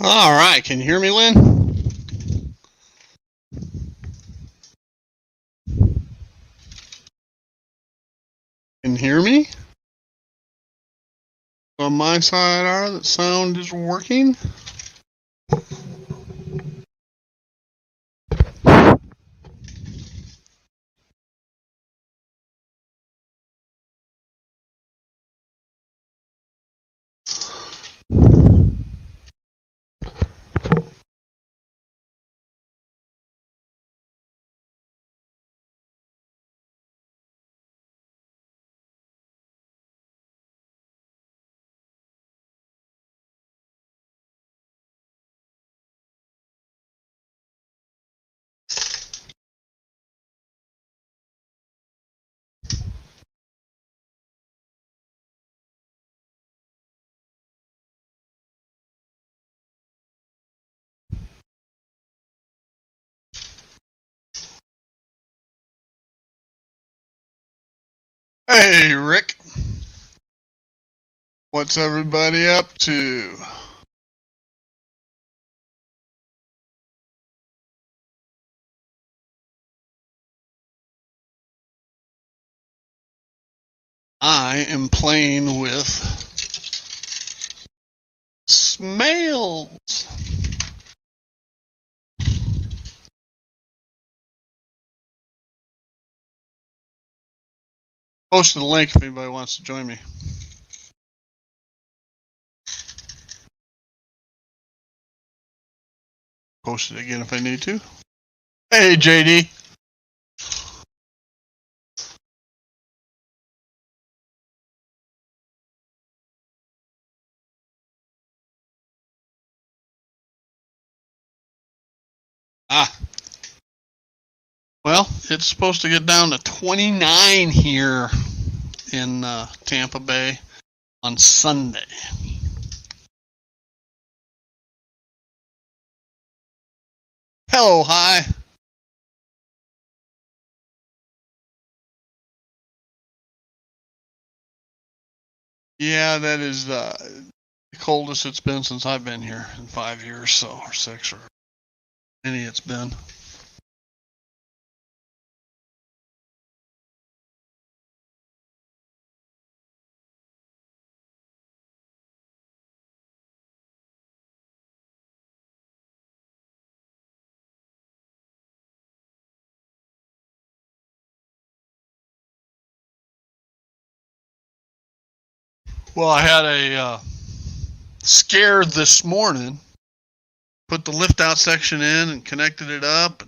All right, can you hear me, Lynn? Can you hear me? On my side, the sound is working. Hey, Rick. What's everybody up to? I am playing with Smails. Posted a link if anybody wants to join me. Post it again if I need to. Hey, JD. Well, it's supposed to get down to 29 here in Tampa Bay on Sunday. Hello, hi. Yeah, that is the coldest it's been since I've been here in 5 years, so, or 6, or any it's been. Well, I had a scare this morning. Put the lift out section in and connected it up,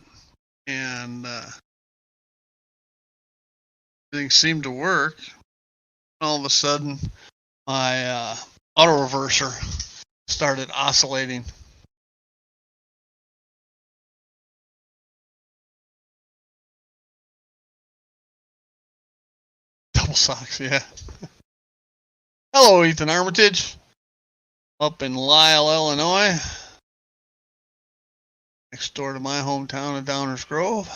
and everything seemed to work. All of a sudden, my auto reverser started oscillating. Double socks, yeah. Hello, Ethan Armitage, up in Lisle, Illinois, next door to my hometown of Downers Grove.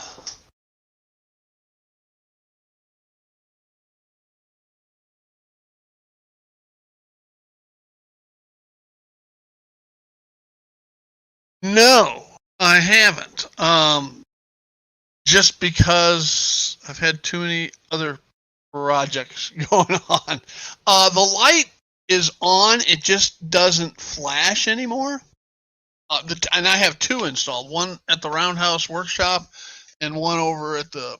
No, I haven't. Just because I've had too many other projects going on. The light is on, it just doesn't flash anymore. And I have 2 installed, one at the Roundhouse Workshop and one over at the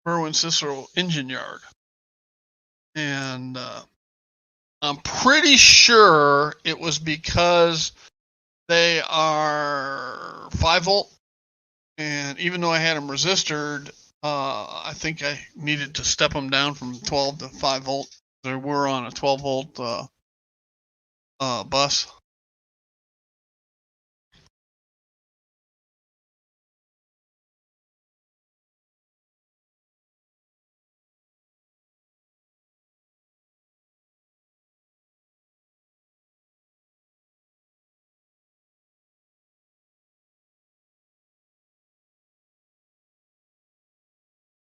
Merwin Cicero Engine Yard. And I'm pretty sure it was because they are 5-volt, and even though I had them resistored, I think I needed to step them down from 12 to 5-volt. They were on a 12-volt bus.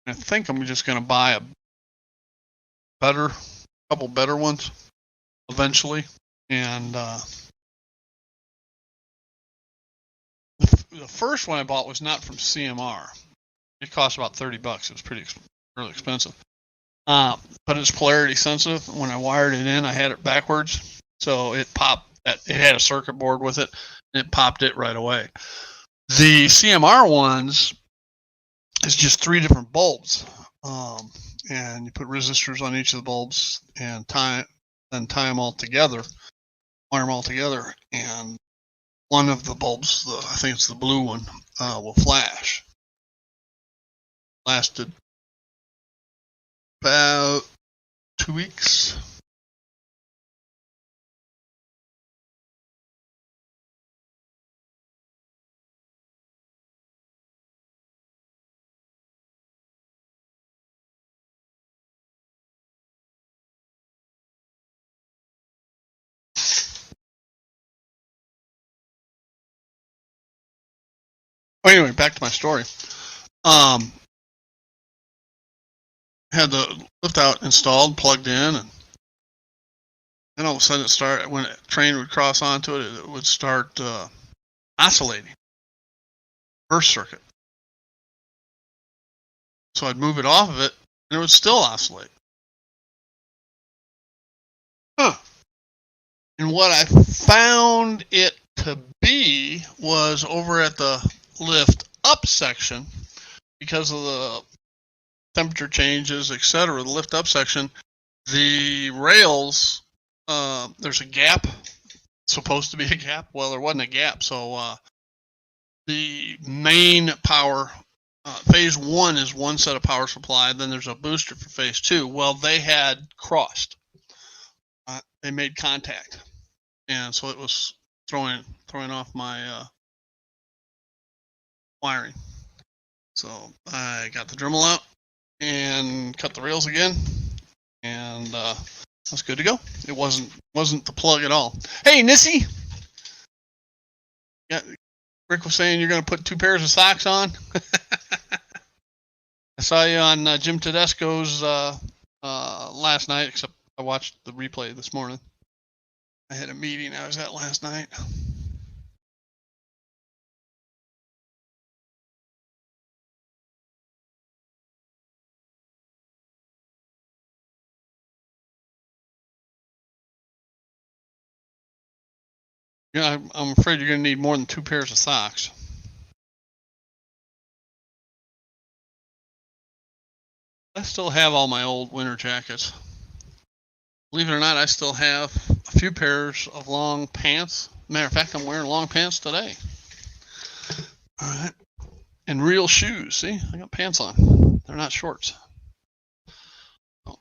I think I'm just going to buy a couple better ones eventually, and the first one I bought was not from CMR. It cost about $30. It was really expensive. But it's polarity sensitive. When I wired it in, I had it backwards, so it popped. It had a circuit board with it, and it popped it right away. The CMR ones is just 3 different bulbs, and you put resistors on each of the bulbs and tie them all together, wire them all together, and one of the bulbs, I think it's the blue one, will flash. Lasted about 2 weeks. Anyway, back to my story. Had the lift out installed, plugged in, and then all of a sudden when a train would cross onto it, it would start oscillating. Reverse circuit. So I'd move it off of it, and it would still oscillate. And what I found it to be was over at the lift up section, because of the temperature changes, etc. The lift up section, the rails, there's a gap. It's supposed to be a gap. Well, there wasn't a gap, so the main power, phase 1 is one set of power supply. Then there's a booster for phase 2. Well, they had crossed. They made contact, and so it was throwing off my wiring. So I got the Dremel out and cut the rails again, and that's good to go. It wasn't the plug at all. Hey, Nissy! Yeah, Rick was saying you're going to put 2 pairs of socks on. I saw you on Jim Tedesco's last night, except I watched the replay this morning. I had a meeting I was at last night. Yeah, I'm afraid you're going to need more than 2 pairs of socks. I still have all my old winter jackets. Believe it or not, I still have a few pairs of long pants. Matter of fact, I'm wearing long pants today. All right. And real shoes. See, I got pants on. They're not shorts. Oh.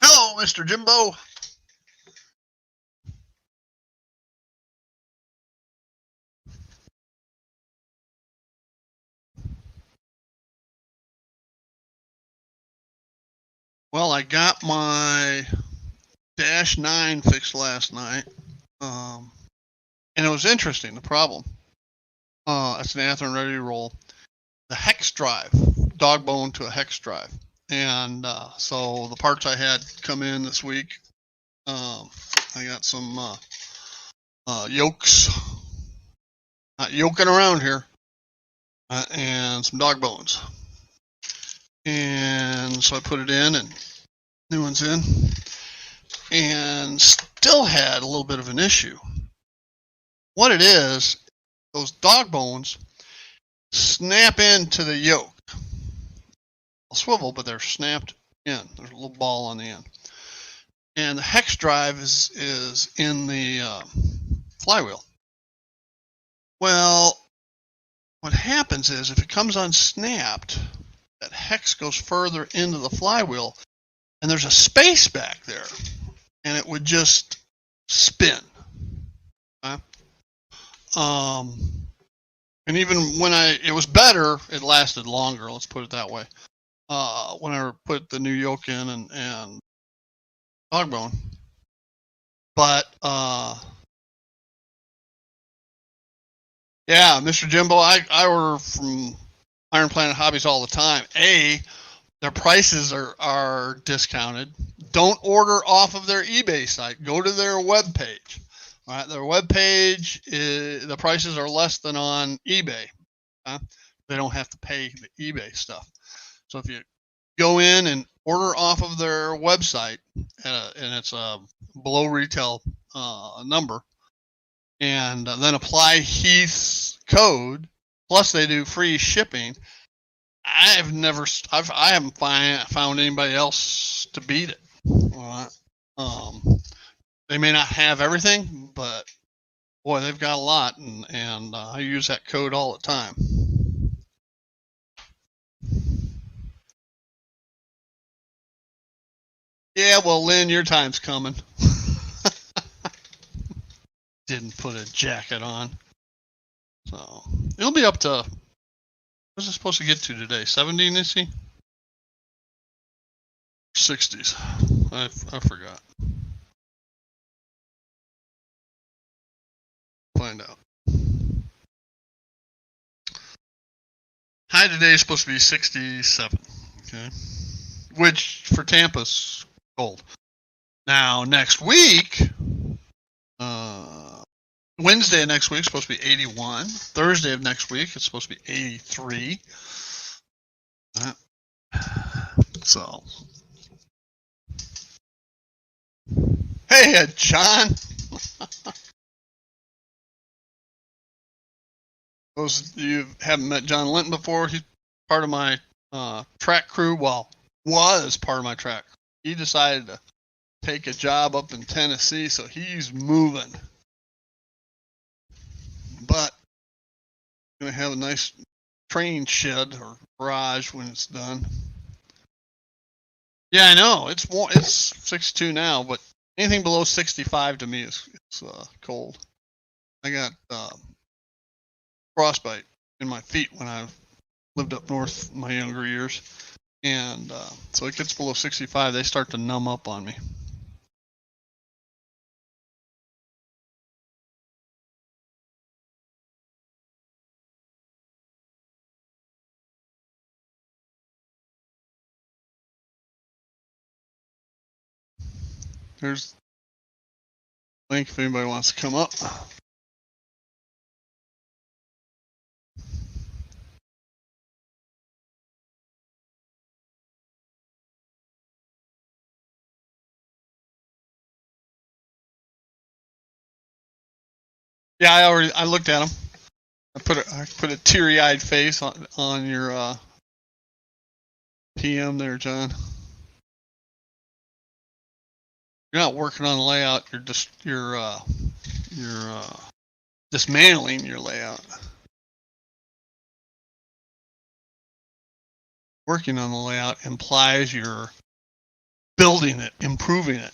Hello, Mr. Jimbo. Well, I got my Dash 9 fixed last night, and it was interesting. The problem, it's an Athearn ready to roll. The hex drive, dog bone to a hex drive, and so the parts I had come in this week. I got some yokes, not yoking around here, and some dog bones. And so I put it in, and new one's in, and still had a little bit of an issue. What it is, those dog bones snap into the yoke. They'll swivel, but they're snapped in. There's a little ball on the end. And the hex drive is in the flywheel. Well, what happens is if it comes unsnapped, that hex goes further into the flywheel, and there's a space back there, and it would just spin. And even when it was better, it lasted longer, let's put it that way. When I put the new yoke in and dog bone. But, yeah, Mr. Jimbo, I order from Iron Planet Hobbies all the time. Their prices are discounted. Don't order off of their eBay site. Go to their webpage. All right, their webpage, the prices are less than on eBay. They don't have to pay the eBay stuff. So if you go in and order off of their website, and it's a below retail number, and then apply Heath's code, plus they do free shipping. I haven't found anybody else to beat it. They may not have everything, but boy, they've got a lot, and I use that code all the time. Yeah, well, Lynn, your time's coming. Didn't put a jacket on. So it'll be up to, what's it supposed to get to today? 70, Nissy? 60s. I forgot. Find out. High today is supposed to be 67. Okay. Which for Tampa's cold. Now next week, Wednesday of next week is supposed to be 81. Thursday of next week it's supposed to be 83. So, hey, John. Those you haven't met John Linton before, he's part of my track crew. Well, was part of my track. He decided to take a job up in Tennessee, so he's moving. But gonna have a nice train shed or garage when it's done. Yeah, I know it's 62 now, but anything below 65 to me is cold. I got frostbite in my feet when I lived up north in my younger years, and so it gets below 65, they start to numb up on me. There's a link if anybody wants to come up. Yeah, I looked at them. I put a teary-eyed face on your PM there, John. You're not working on the layout. You're dismantling your layout. Working on the layout implies you're building it, improving it.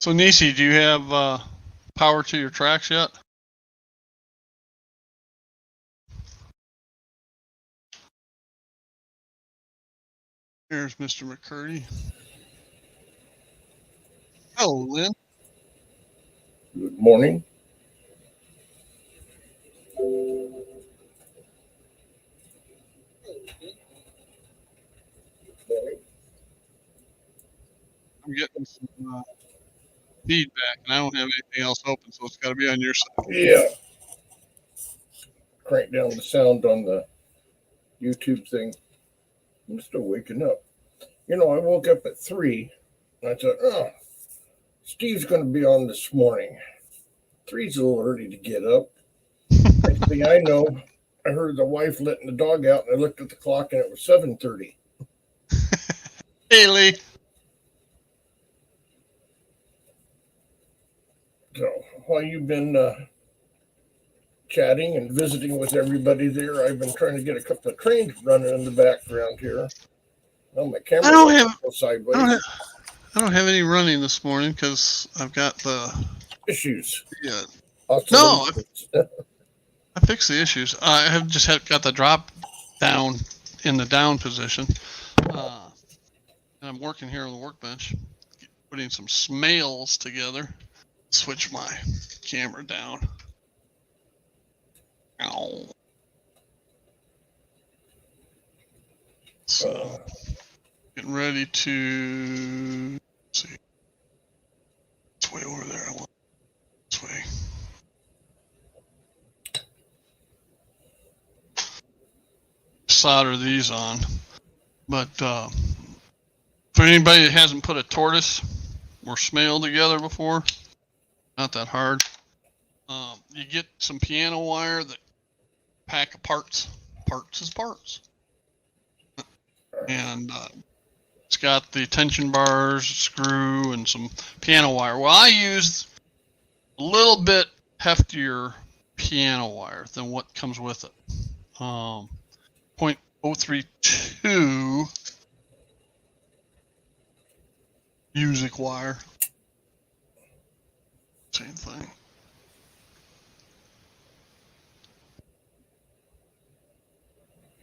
So, Nisi, do you have power to your tracks yet? There's Mr. McCurdy. Hello, Lynn. Good morning. I'm getting some feedback, and I don't have anything else open, so it's got to be on your side. Yeah. Crank down the sound on the YouTube thing. I'm still waking up. You know, I woke up at 3. And I thought, oh, Steve's going to be on this morning. 3's a little early to get up. Next thing I know, I heard the wife letting the dog out, and I looked at the clock, and it was 7:30. Hey, Lee. So while you've been chatting and visiting with everybody there, I've been trying to get a couple of trains running in the background here. Well, my camera sideways. I don't have any running this morning because I've got the issues. Yeah. No. I fixed the issues. I have just got the drop down in the down position. And I'm working here on the workbench, putting some Smails together. Switch my camera down. Ow. So, getting ready to, let's see. It's way over there. I want this way. Solder these on. But for anybody that hasn't put a tortoise or Smail together before, not that hard. You get some piano wire, that pack of parts. Parts is parts. And it's got the tension bars, screw, and some piano wire. Well, I used a little bit heftier piano wire than what comes with it. 0.032 music wire. Same thing.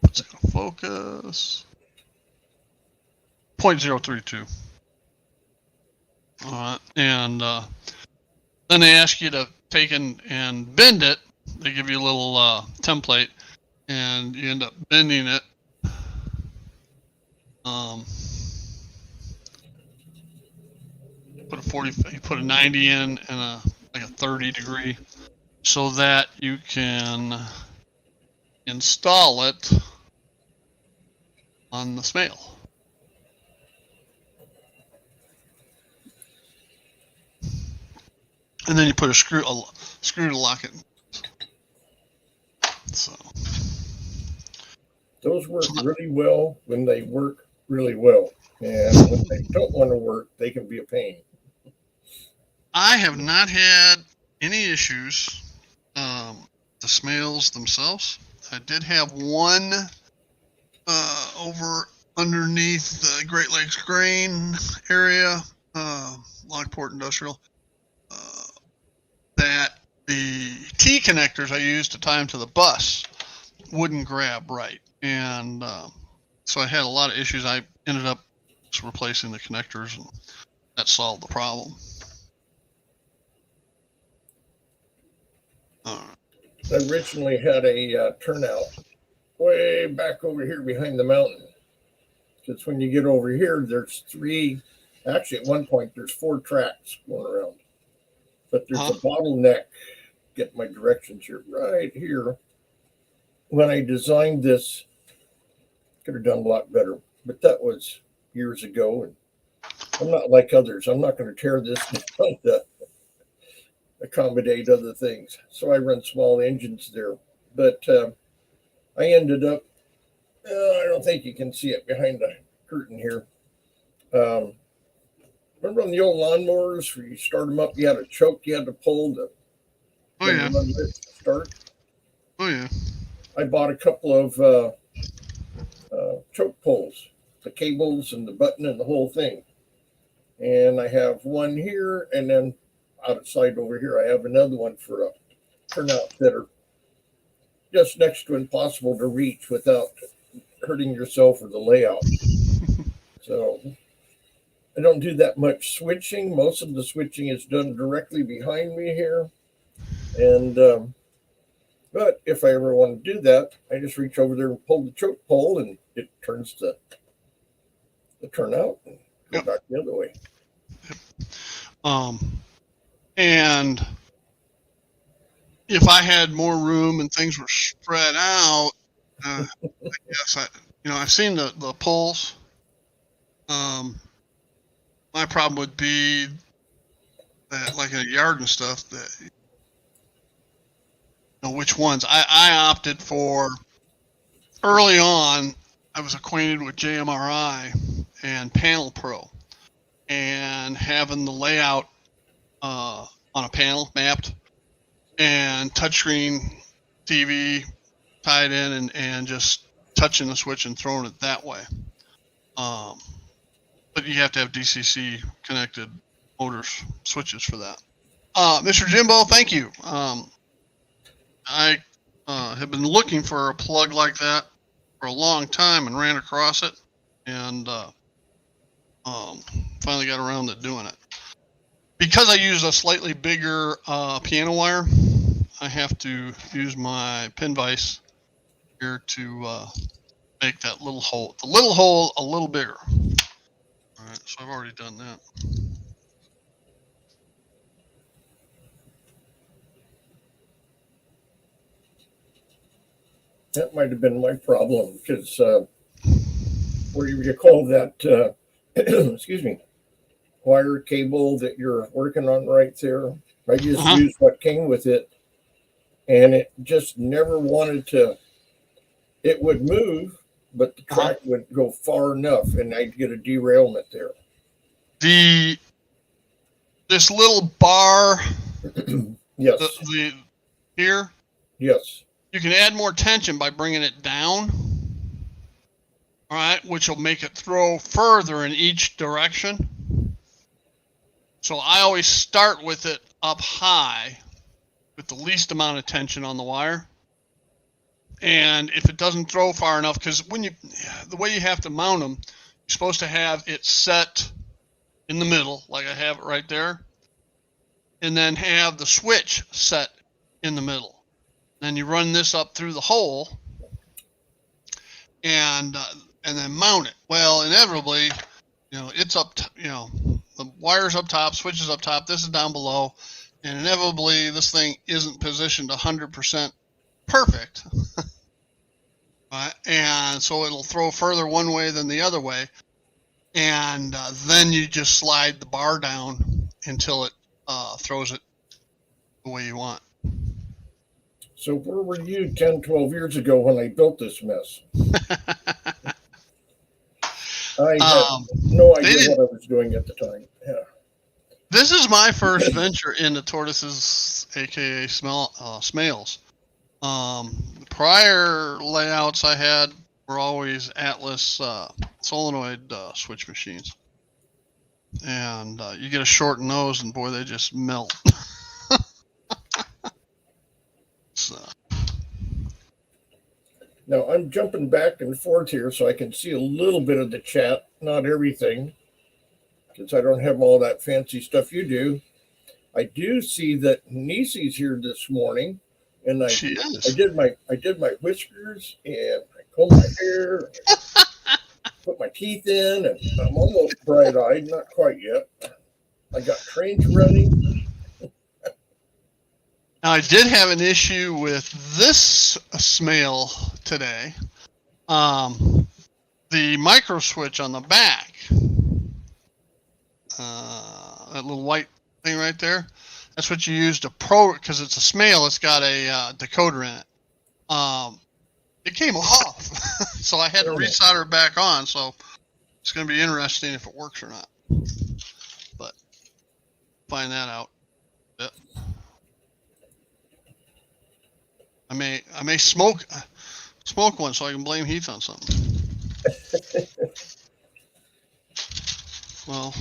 It's gonna focus. 0.032. And then they ask you to take and bend it. They give you a little template, and you end up bending it. Put a 40, you put a 90 in and a 30 degree, so that you can install it on the Smail. And then you put a screw to lock it. So those work really well when they work really well, and when they don't want to work, they can be a pain. I have not had any issues. The Smails themselves. I did have one over underneath the Great Lakes grain area, Lockport Industrial. That the T connectors I used to tie them to the bus wouldn't grab right, and so I had a lot of issues. I ended up just replacing the connectors, and that solved the problem. I originally had a turnout way back over here behind the mountain, because when you get over here, there's three. Actually, at one point, there's 4 tracks going around. But there's a bottleneck. Get my directions here, right here. When I designed this, could have done a lot better, but that was years ago. And I'm not like others. I'm not going to tear this down to accommodate other things. So I run small engines there. But I ended up, I don't think you can see it behind the curtain here. Remember on the old lawnmowers where you start them up, you had a choke you had to pull to start? Oh, yeah. I bought a couple of choke pulls, the cables and the button and the whole thing. And I have one here, and then outside over here, I have another one for a turnout that are just next to impossible to reach without hurting yourself or the layout. So I don't do that much switching. Most of the switching is done directly behind me here. And, but if I ever want to do that, I just reach over there and pull the choke pole, and it turns the turnout and go back the other way. And if I had more room and things were spread out, I guess I've seen the poles. My problem would be that, like in a yard and stuff, that which ones. I opted for early on. I was acquainted with JMRI and Panel Pro, and having the layout on a panel mapped and touchscreen TV tied in, and just touching the switch and throwing it that way. But you have to have DCC connected motors, switches for that. Mr. Jimbo, thank you. I have been looking for a plug like that for a long time and ran across it, and finally got around to doing it. Because I use a slightly bigger piano wire, I have to use my pin vise here to make that little hole, a little bigger. All right, so I've already done that. That might have been my problem because where you call that, excuse me, wire cable that you're working on right there. I just used what came with it, and it just never wanted to. It would move, but the track would go far enough, and I'd get a derailment there. This little bar, yes, here. Yes. You can add more tension by bringing it down. All right, which will make it throw further in each direction. So I always start with it up high with the least amount of tension on the wire. And if it doesn't throw far enough, because the way you have to mount them, you're supposed to have it set in the middle, like I have it right there, and then have the switch set in the middle. Then you run this up through the hole, and then mount it. Well, inevitably, it's up. The wire's up top, switch is up top. This is down below, and inevitably, this thing isn't positioned 100% perfect. Right? And so it'll throw further one way than the other way, and then you just slide the bar down until it throws it the way you want. So where were you 10, 12 years ago when I built this mess? I had no idea what I was doing at the time. Yeah. This is my first venture into tortoises, aka Smails. Prior layouts I had were always Atlas solenoid switch machines. And you get a short nose, and boy, they just melt. So. Now I'm jumping back and forth here so I can see a little bit of the chat, not everything, because I don't have all that fancy stuff you do. I do see that Niecy's here this morning, and I did my whiskers and I combed my hair, put my teeth in, and I'm almost bright-eyed, not quite yet. I got trains running. Now, I did have an issue with this Smail today. The micro switch on the back, that little white thing right there, that's what you use to because it's a Smail, it's got a decoder in it. It came off, so I had to resolder it back on, so it's going to be interesting if it works or not. But find that out. Yep. I may smoke one so I can blame Heath on something. Well,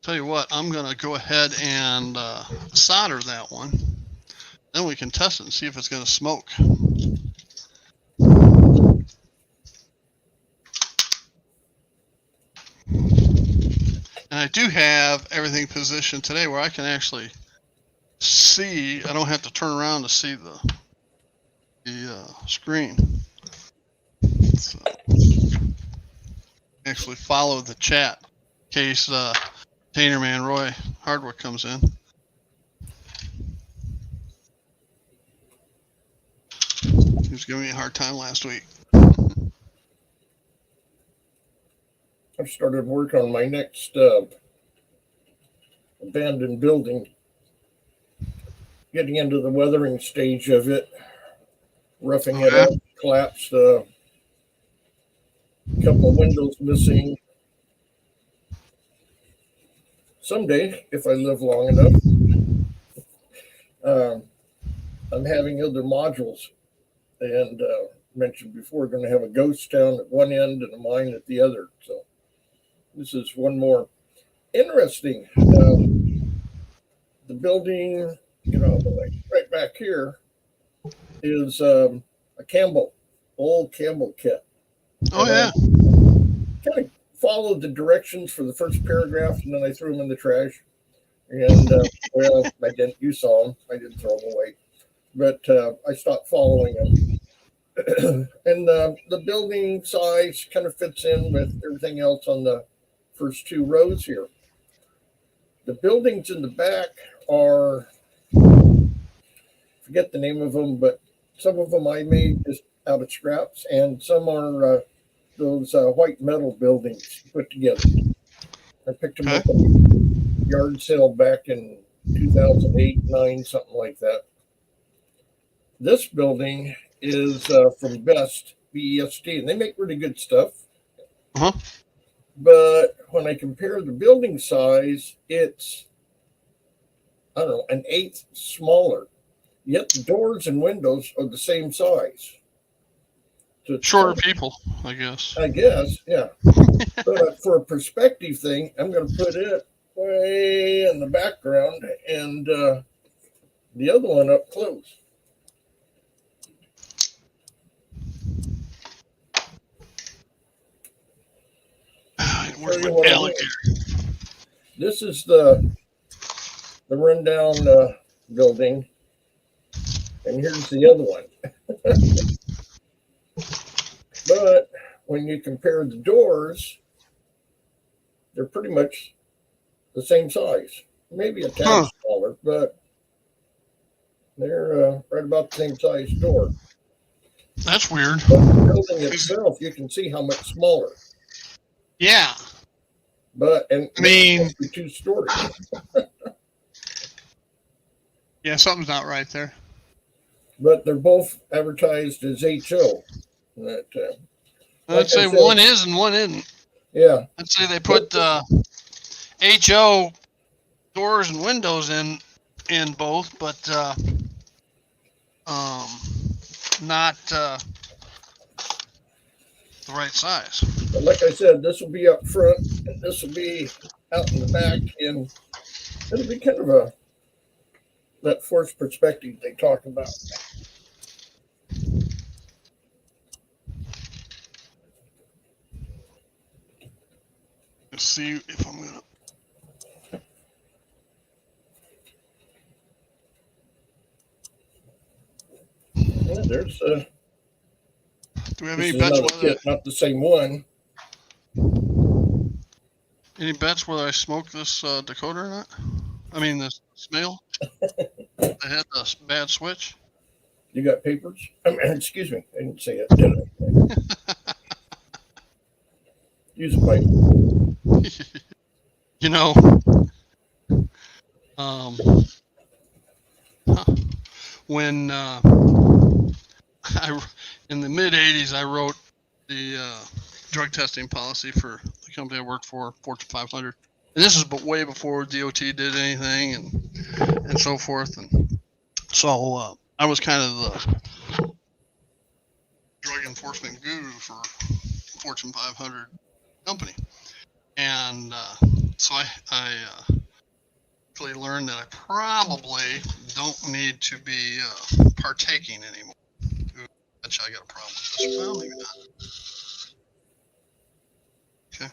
tell you what, I'm gonna go ahead and solder that one. Then we can test it and see if it's gonna smoke. And I do have everything positioned today where I can actually see. I don't have to turn around to see the screen. So, actually follow the chat in case Container Man Roy Hardwick comes in. He was giving me a hard time last week. I've started work on my next abandoned building, getting into the weathering stage of it, roughing it up, collapsed a couple of windows missing. Someday, if I live long enough, I'm having other modules, and mentioned before, going to have a ghost town at one end and a mine at the other. So this is one more interesting. The building, like right back here, is a old Campbell kit. Oh, yeah. Kind of followed the directions for the first paragraph, and then I threw them in the trash. And well, I didn't. You saw them. I didn't throw them away, but I stopped following them. And the building size kind of fits in with everything else on the first two rows here. The buildings in the back are, forget the name of them, but some of them I made just out of scraps, and some are those white metal buildings put together. I picked them up on a yard sale back in 2008, 9, something like that. This building is from BEST, and they make really good stuff. Uh-huh. But when I compare the building size, it's, I don't know, an eighth smaller. Yet the doors and windows are the same size. So Shorter people, I guess. I guess, yeah. But for a perspective thing, I'm going to put it way in the background and the other one up close. Where's my alligator? This is the rundown building, and here's the other one. But when you compare the doors, they're pretty much the same size. Maybe a tad smaller, but they're right about the same size door. That's weird. But the building itself, you can see how much smaller. Yeah. But, and I mean, 2 stories. Yeah, something's not right there. But they're both advertised as HO. That, I'd say one is and one isn't. Yeah. I'd say they put HO doors and windows in both, but not the right size. But like I said, this will be up front, and this will be out in the back, and it'll be kind of that forced perspective they talk about. Let's see if I'm gonna. Yeah, there's Do we have any this is bets? another kit, not the same one. Any bets whether I smoked this decoder or not? I mean, this Smail. They had the bad switch. You got papers? Excuse me, I didn't say it, did I? Use a pipe. You know, when in the mid '80s, I wrote the drug testing policy for the company I worked for, Fortune 500, and this is way before DOT did anything and so forth, and so I was kind of the drug enforcement guru for Fortune 500 company, and so I quickly learned that I probably don't need to be partaking anymore. I got a problem with this. Well, maybe not. Okay.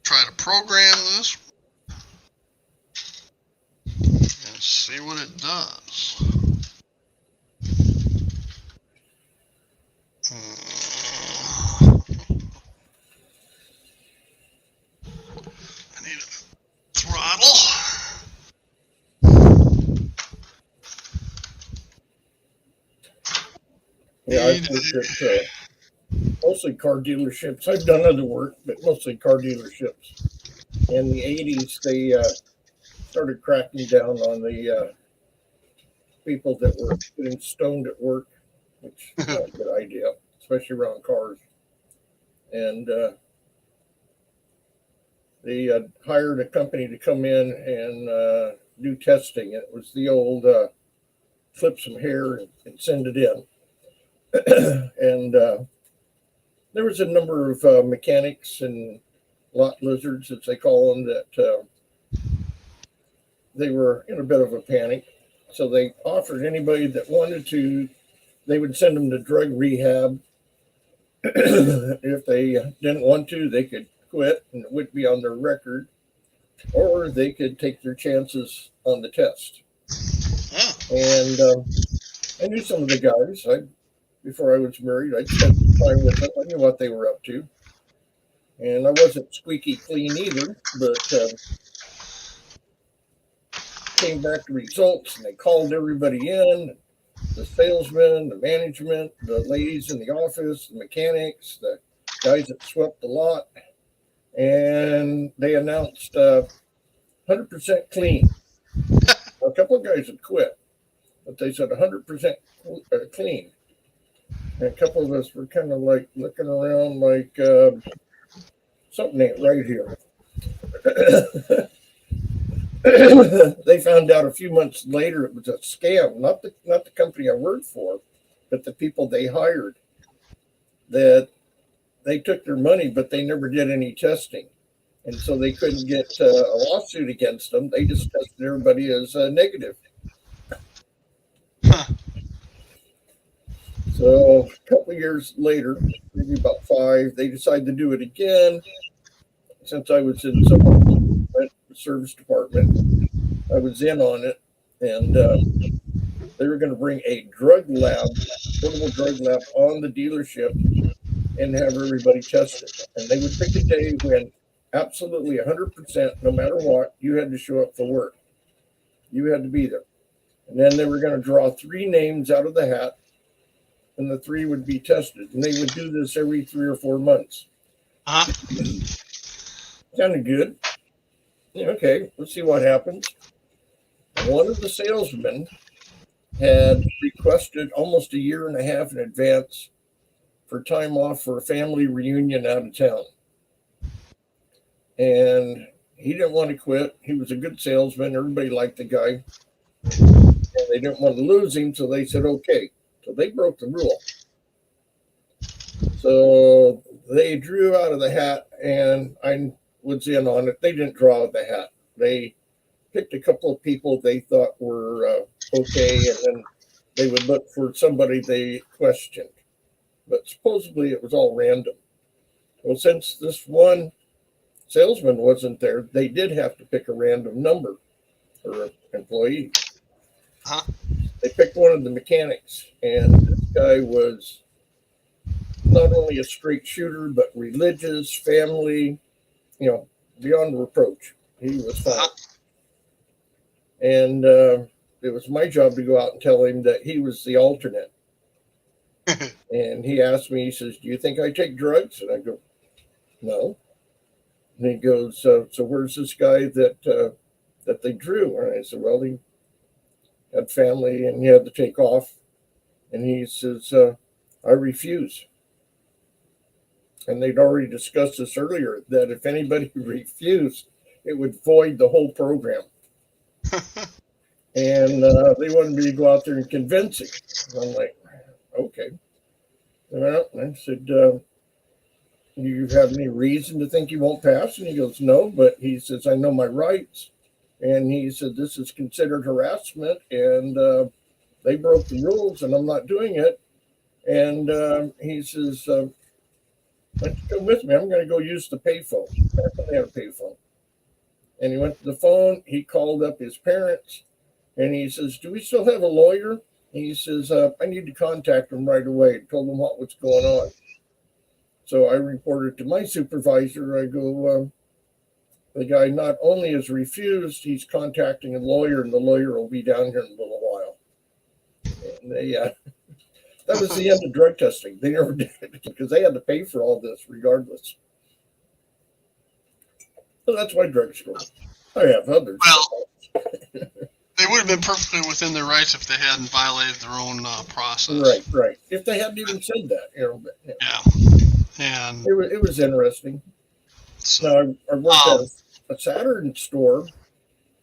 Try to program this and see what it does. I need a throttle. Yeah, I've worked at mostly car dealerships. I've done other work, but mostly car dealerships. In the 80s, they started cracking down on the people that were getting stoned at work, which is not a good idea, especially around cars. And they hired a company to come in and do testing. It was the old flip some hair and send it in. And there was a number of mechanics and lot lizards, as they call them, that they were in a bit of a panic. So they offered anybody that wanted to, they would send them to drug rehab. If they didn't want to, they could quit and it would be on their record, or they could take their chances on the test. Oh. And I knew some of the guys. Before I was married, I'd spent time with them. I knew what they were up to. And I wasn't squeaky clean either, but came back to results and they called everybody in, the salesmen, the management, the ladies in the office, the mechanics, the guys that swept the lot, and they announced 100% clean. A couple of guys had quit, but they said 100% clean. And a couple of us were kind of like looking around like something ain't right here. They found out a few months later it was a scam, not the company I worked for, but the people they hired, that they took their money, but they never did any testing. And so they couldn't get a lawsuit against them. They just tested everybody as negative. Huh. So a couple of years later, maybe about 5, they decided to do it again. Since I was in some service department, I was in on it, and they were going to bring a drug lab, portable drug lab, on the dealership and have everybody tested. And they would pick a day when absolutely 100%, no matter what, you had to show up for work. You had to be there. And then they were going to draw 3 names out of the hat, and the 3 would be tested. And they would do this every 3 or 4 months. Uh-huh. Sounded good. Yeah, okay, let's see what happens. One of the salesmen had requested almost 1.5 years in advance for time off for a family reunion out of town. And he didn't want to quit. He was a good salesman. Everybody liked the guy. And they didn't want to lose him, so they said, okay. So they broke the rule. So they drew out of the hat, and I was in on it. They didn't draw out of the hat. They picked a couple of people they thought were okay, and then they would look for somebody they questioned. But supposedly it was all random. Well, since this one salesman wasn't there, they did have to pick a random number for employee. Huh? They picked one of the mechanics, and this guy was not only a straight shooter, but religious, family, beyond reproach. He was fine. And it was my job to go out and tell him that he was the alternate. And he asked me, he says, do you think I take drugs? And I go, no. And he goes, so where's this guy that they drew? And I said, well, he had family and he had to take off. And he says, I refuse. And they'd already discussed this earlier, that if anybody refused, it would void the whole program. And they wanted me to go out there and convince him. And I'm like, okay. And I said, do you have any reason to think you won't pass? And he goes, no, but he says, I know my rights. And he said, this is considered harassment, and they broke the rules, and I'm not doing it. And he says, why don't you come with me? I'm going to go use the payphone. They had a payphone. And he went to the phone. He called up his parents, and he says, do we still have a lawyer? He says, I need to contact him right away. And told him what was going on. So I reported to my supervisor. I go, the guy not only has refused, he's contacting a lawyer, and the lawyer will be down here in a little while. And they, that was the end of drug testing. They never did it because they had to pay for all this regardless. So that's why drugs go. I have others. Well, they would have been perfectly within their rights if they hadn't violated their own process. Right. If they hadn't even said that, Yeah. And it was interesting. Now, I worked at a Saturn store,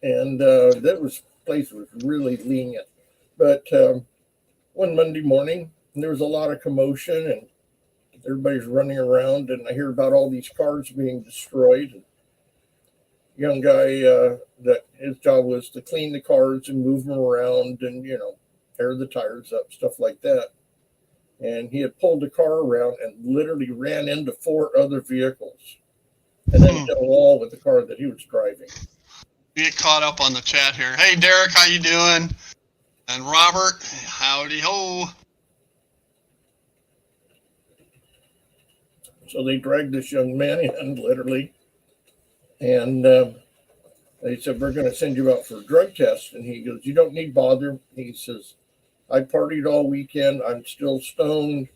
and that place was really lenient. But one Monday morning, there was a lot of commotion, and everybody's running around, and I hear about all these cars being destroyed. young guy that his job was to clean the cars and move them around and, air the tires up, stuff like that. And he had pulled the car around and literally ran into 4 other vehicles and then hit a wall with the car that he was driving. We get caught up on the chat here. Hey, Derek, how you doing? And Robert, howdy ho. So they dragged this young man in, literally, and they said, we're going to send you out for a drug test. And he goes, you don't need bother. He says, I partied all weekend. I'm still stoned,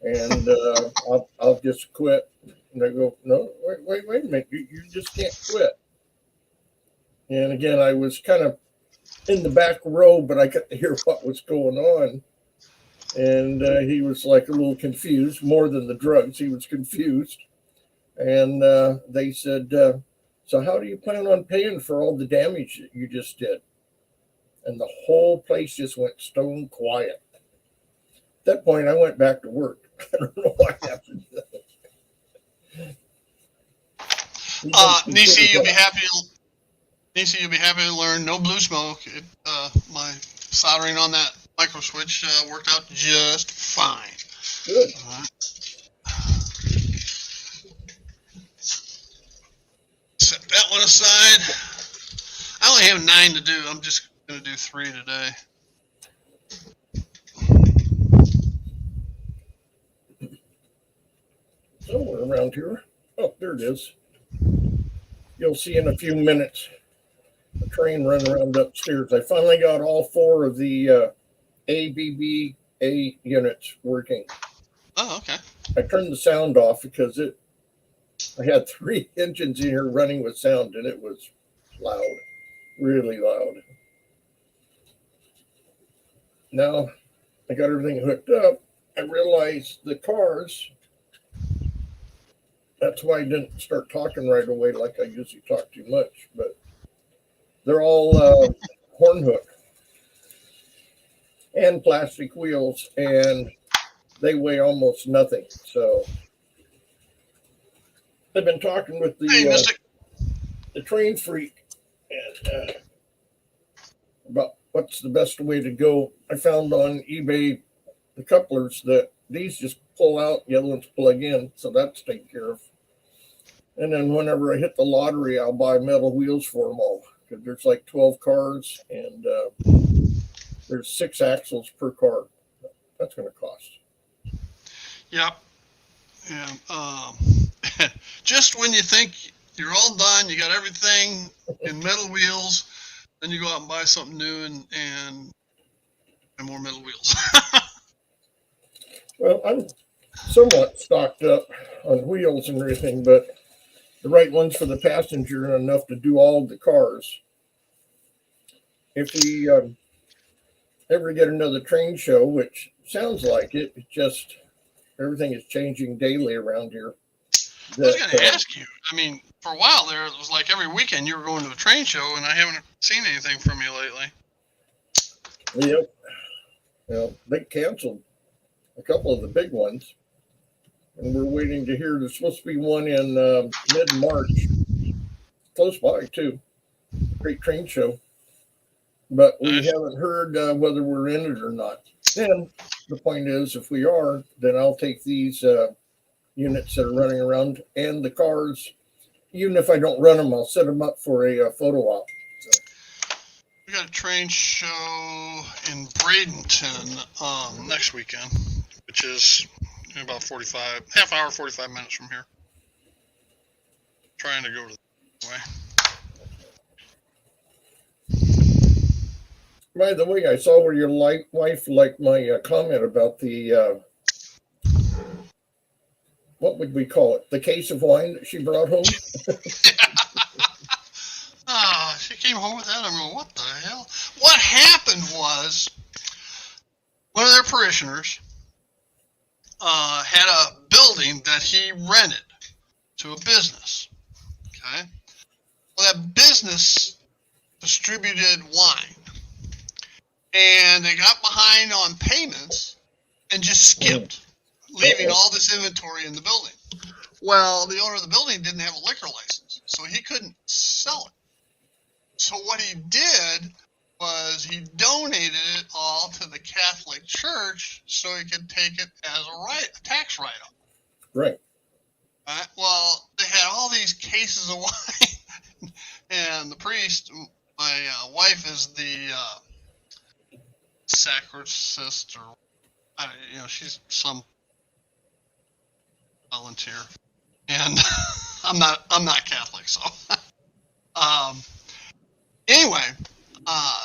and I'll just quit. And I go, no, wait a minute. You just can't quit. And again, I was kind of in the back row, but I got to hear what was going on. And he was like a little confused, more than the drugs. He was confused. And they said, so how do you plan on paying for all the damage that you just did? And the whole place just went stone quiet. At that point, I went back to work. I don't know what happened. Nisi, you'll be happy. Nisi, you'll be happy to learn no blue smoke. My soldering on that micro switch worked out just fine. Good. Set that one aside. I only have 9 to do. I'm just going to do 3 today. Somewhere around here. Oh, there it is. You'll see in a few minutes a train run around upstairs. I finally got all 4 of the ABBA units working. Oh, okay. I turned the sound off because I had 3 engines in here running with sound, and it was loud, really loud. Now I got everything hooked up. I realized the cars, that's why I didn't start talking right away like I usually talk too much, but they're all horn hook and plastic wheels, and they weigh almost nothing. So I've been talking with the train freak and about what's the best way to go. I found on eBay the couplers that these just pull out, the other ones plug in, so that's taken care of. And then whenever I hit the lottery, I'll buy metal wheels for them all, because there's like 12 cars and there's 6 axles per car. That's going to cost. Yep. Yeah. Just when you think you're all done, you got everything in metal wheels, then you go out and buy something new and more metal wheels. Well, I'm somewhat stocked up on wheels and everything, but the right ones for the passenger and enough to do all the cars. If we ever get another train show, which sounds like it, it's just everything is changing daily around here. I was going to ask you. I mean, for a while there, it was like every weekend you were going to a train show, and I haven't seen anything from you lately. Yep. Well, they canceled a couple of the big ones, and we're waiting to hear. There's supposed to be one in mid-March, close by too. Great train show, but we haven't heard whether we're in it or not. Then the point is, if we are, then I'll take these units that are running around and the cars. Even if I don't run them, I'll set them up for a photo op. So. We got a train show in Bradenton next weekend, which is about 45 minutes from here. Trying to go to the way. By the way, I saw where your wife liked my comment about the, what would we call it? The case of wine that she brought home? She came home with that. I'm going, what the hell? What happened was one of their parishioners had a building that he rented to a business. Okay? Well, that business distributed wine. And they got behind on payments and just skipped, leaving all this inventory in the building. Well, the owner of the building didn't have a liquor license. so he couldn't sell it. So what he did was he donated it all to the Catholic Church so he could take it as a tax write-off. Right. Well, they had all these cases of wine, and the priest, my wife is the sacristan, or she's some volunteer, and I'm not Catholic, so anyway,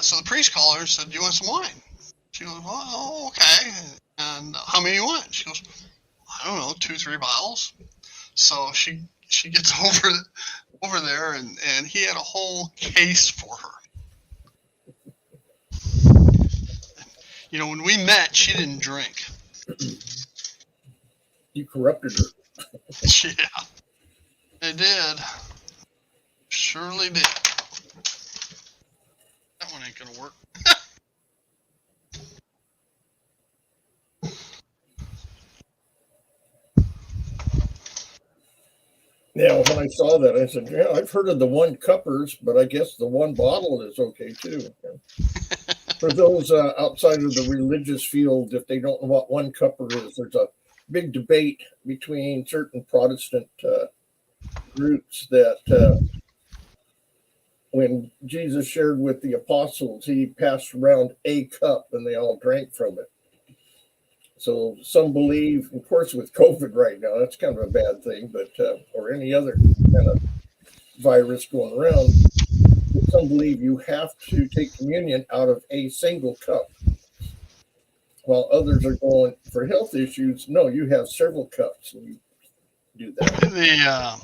so the priest called her and said, "Do you want some wine?" She goes, "Oh, okay." And how many you want? She goes, "I don't know, 2-3 bottles." So she gets over there, and he had a whole case for her. When we met, she didn't drink. You corrupted her. Yeah, I did. Surely did. That one ain't gonna work. Yeah, when I saw that, I said, "Yeah, I've heard of the one cuppers, but I guess the one bottle is okay too." For those outside of the religious field, if they don't know what one cupper is, there's a big debate between certain Protestant groups that when Jesus shared with the apostles, he passed around a cup and they all drank from it. So some believe, of course, with COVID right now, that's kind of a bad thing, but or any other kind of virus going around, some believe you have to take communion out of a single cup, while others are going for health issues. No, you have several cups and you do that.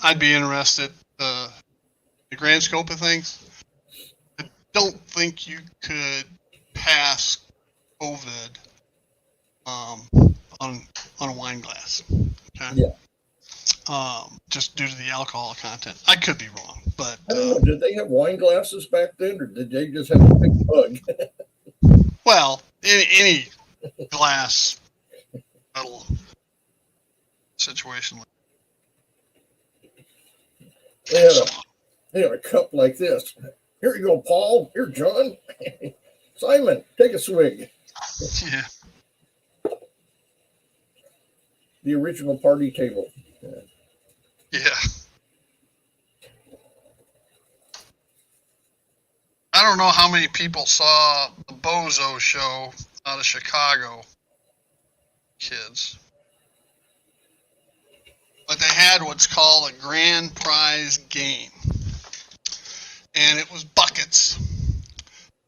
I'd be interested the grand scope of things. I don't think you could pass COVID on a wine glass. Okay? Yeah. Just due to the alcohol content. I could be wrong, but I don't know. Did they have wine glasses back then, or did they just have a big mug? Well, any glass metal situation. They had a cup like this. Here you go, Paul. Here, John. Simon, take a swig. Yeah. The original party table. Yeah. I don't know how many people saw the Bozo show out of Chicago, kids. But they had what's called a grand prize game. And it was buckets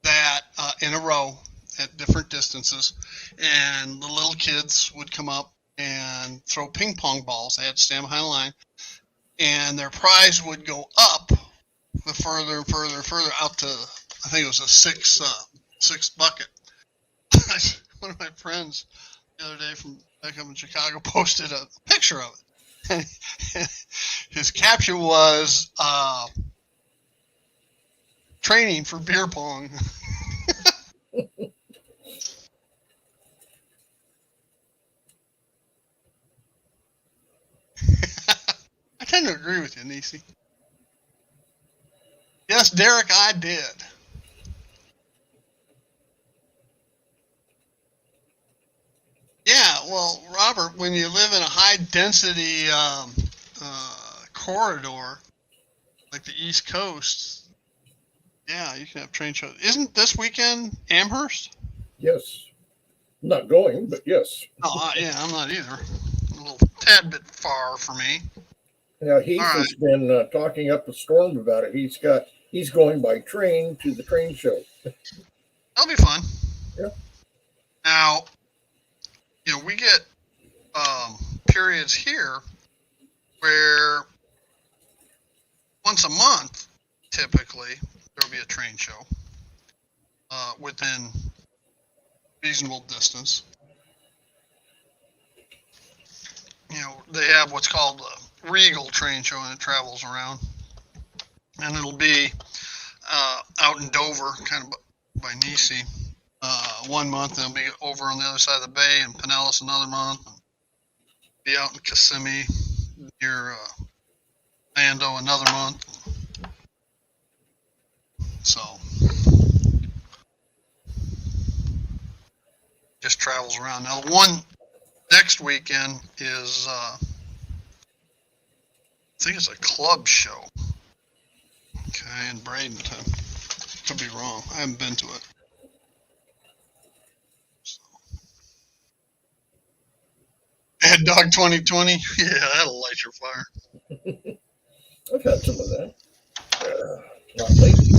that in a row at different distances. And the little kids would come up and throw ping pong balls. They had to stand behind the line. And their prize would go up the further and further and further out to, I think it was a six bucket. One of my friends the other day from back up in Chicago posted a picture of it. His caption was training for beer pong. I tend to agree with you, Nisi. Yes, Derek, I did. Yeah, well, Robert, when you live in a high-density corridor like the East Coast, yeah, you can have train shows. Isn't this weekend Amherst? Yes. I'm not going, but yes. Oh, yeah, I'm not either. A little tad bit far for me. Yeah, Heath has been talking up a storm about it. He's going by train to the train show. That'll be fun. Yeah. Now, we get periods here where once a month, typically, there'll be a train show within reasonable distance. They have what's called a Regal train show, and it travels around. And it'll be out in Dover, kind of by Nisi, 1 month. And it'll be over on the other side of the bay in Pinellas another month. And be out in Kissimmee near Orlando another month. So just travels around. Now the one next weekend is I think it's a club show. Okay, in Bradenton. Could be wrong. I haven't been to it. So. Head Dog 2020. Yeah, that'll light your fire. I've had some of that. Not lately.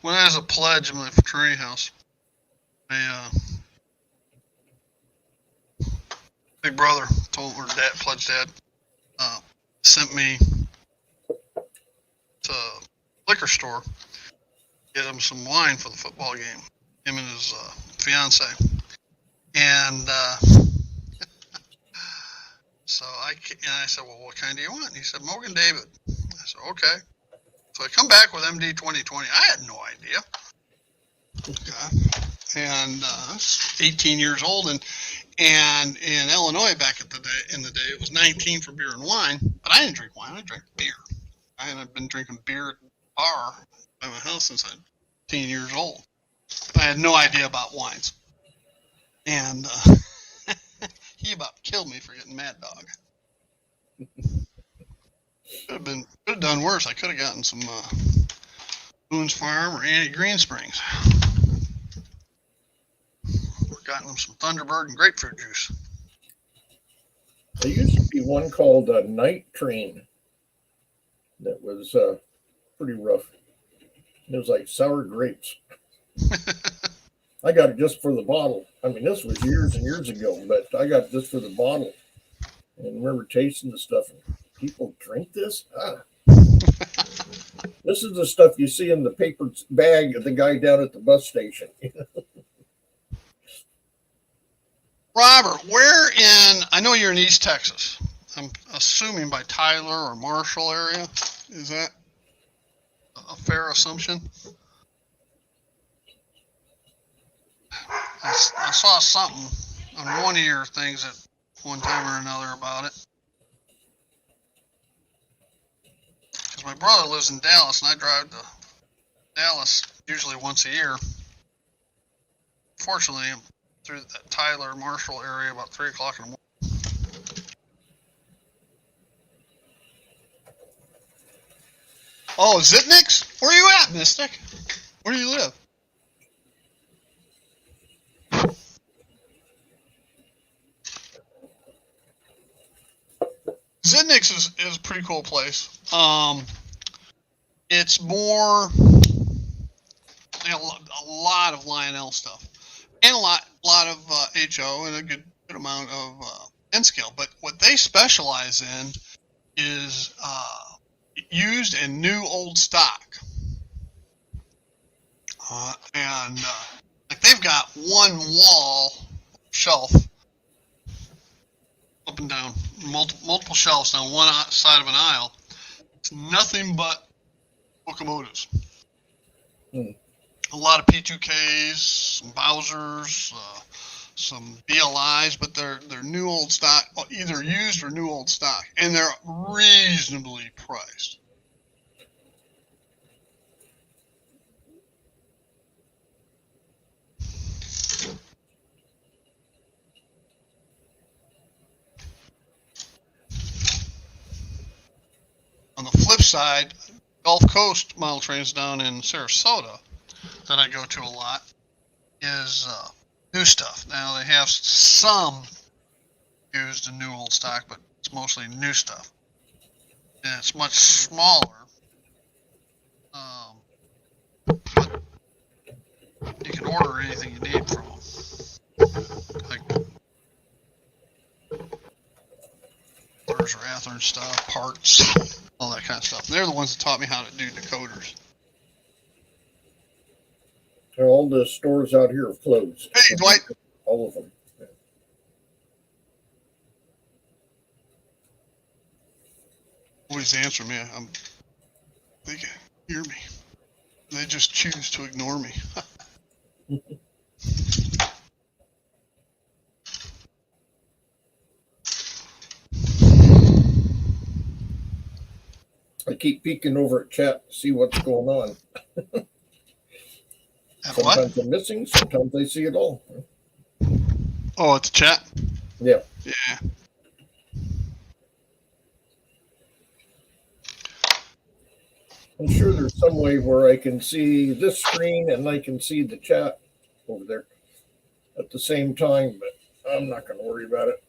When I was a pledge in my fraternity house, big brother told or dad, pledge dad, sent me to a liquor store, get him some wine for the football game. Him and his fiance, and so I said, well, what kind do you want? And he said, Morgan David. I said, okay. So I come back with MD 2020. I had no idea. Okay. And 18 years old, and in Illinois back in the day, it was 19 for beer and wine. But I didn't drink wine. I drank beer. I had been drinking beer at the bar by my house since I was 18 years old. I had no idea about wines, and he about killed me for getting Mad Dog. Could have done worse. I could have gotten some Boone's Farm or Annie Green Springs. Or gotten them some Thunderbird and grapefruit juice. There used to be one called Night Train that was pretty rough. It was like sour grapes. I got it just for the bottle. I mean, this was years and years ago, but I got it just for the bottle. And I remember tasting the stuff. People drink this? This is the stuff you see in the paper bag of the guy down at the bus station. Robert, where I know you're in East Texas. I'm assuming by Tyler or Marshall area. Is that a fair assumption? I saw something on one of your things at one time or another about it. Because my brother lives in Dallas, and I drive to Dallas usually once a year. Fortunately, I'm through that Tyler, Marshall area about 3 o'clock in the morning. Oh, Zitniks? Where are you at, Mystic? Where do you live? Zitniks is a pretty cool place. It's more a lot of Lionel stuff, and a lot of HO, and a good amount of N-scale. But what they specialize in is used and new old stock, and like they've got one wall shelf up and down, multiple shelves down one side of an aisle. It's nothing but locomotives. A lot of P2Ks, some Bowsers, some BLIs, but they're new old stock, either used or new old stock, and they're reasonably priced. On the flip side, Gulf Coast model trains down in Sarasota that I go to a lot is new stuff. Now they have some used and new old stock, but it's mostly new stuff. And it's much smaller. But you can order anything you need from them. Like or Athearn stuff, parts, all that kind of stuff. And they're the ones that taught me how to do decoders. All the stores out here have closed. Hey, Dwight. All of them. Yeah. Always answer me. They can hear me. They just choose to ignore me. I keep peeking over at chat to see what's going on. And what? Sometimes I'm missing, sometimes I see it all. Oh, it's a chat? Yeah. Yeah. I'm sure there's some way where I can see this screen and I can see the chat over there at the same time, but I'm not going to worry about it.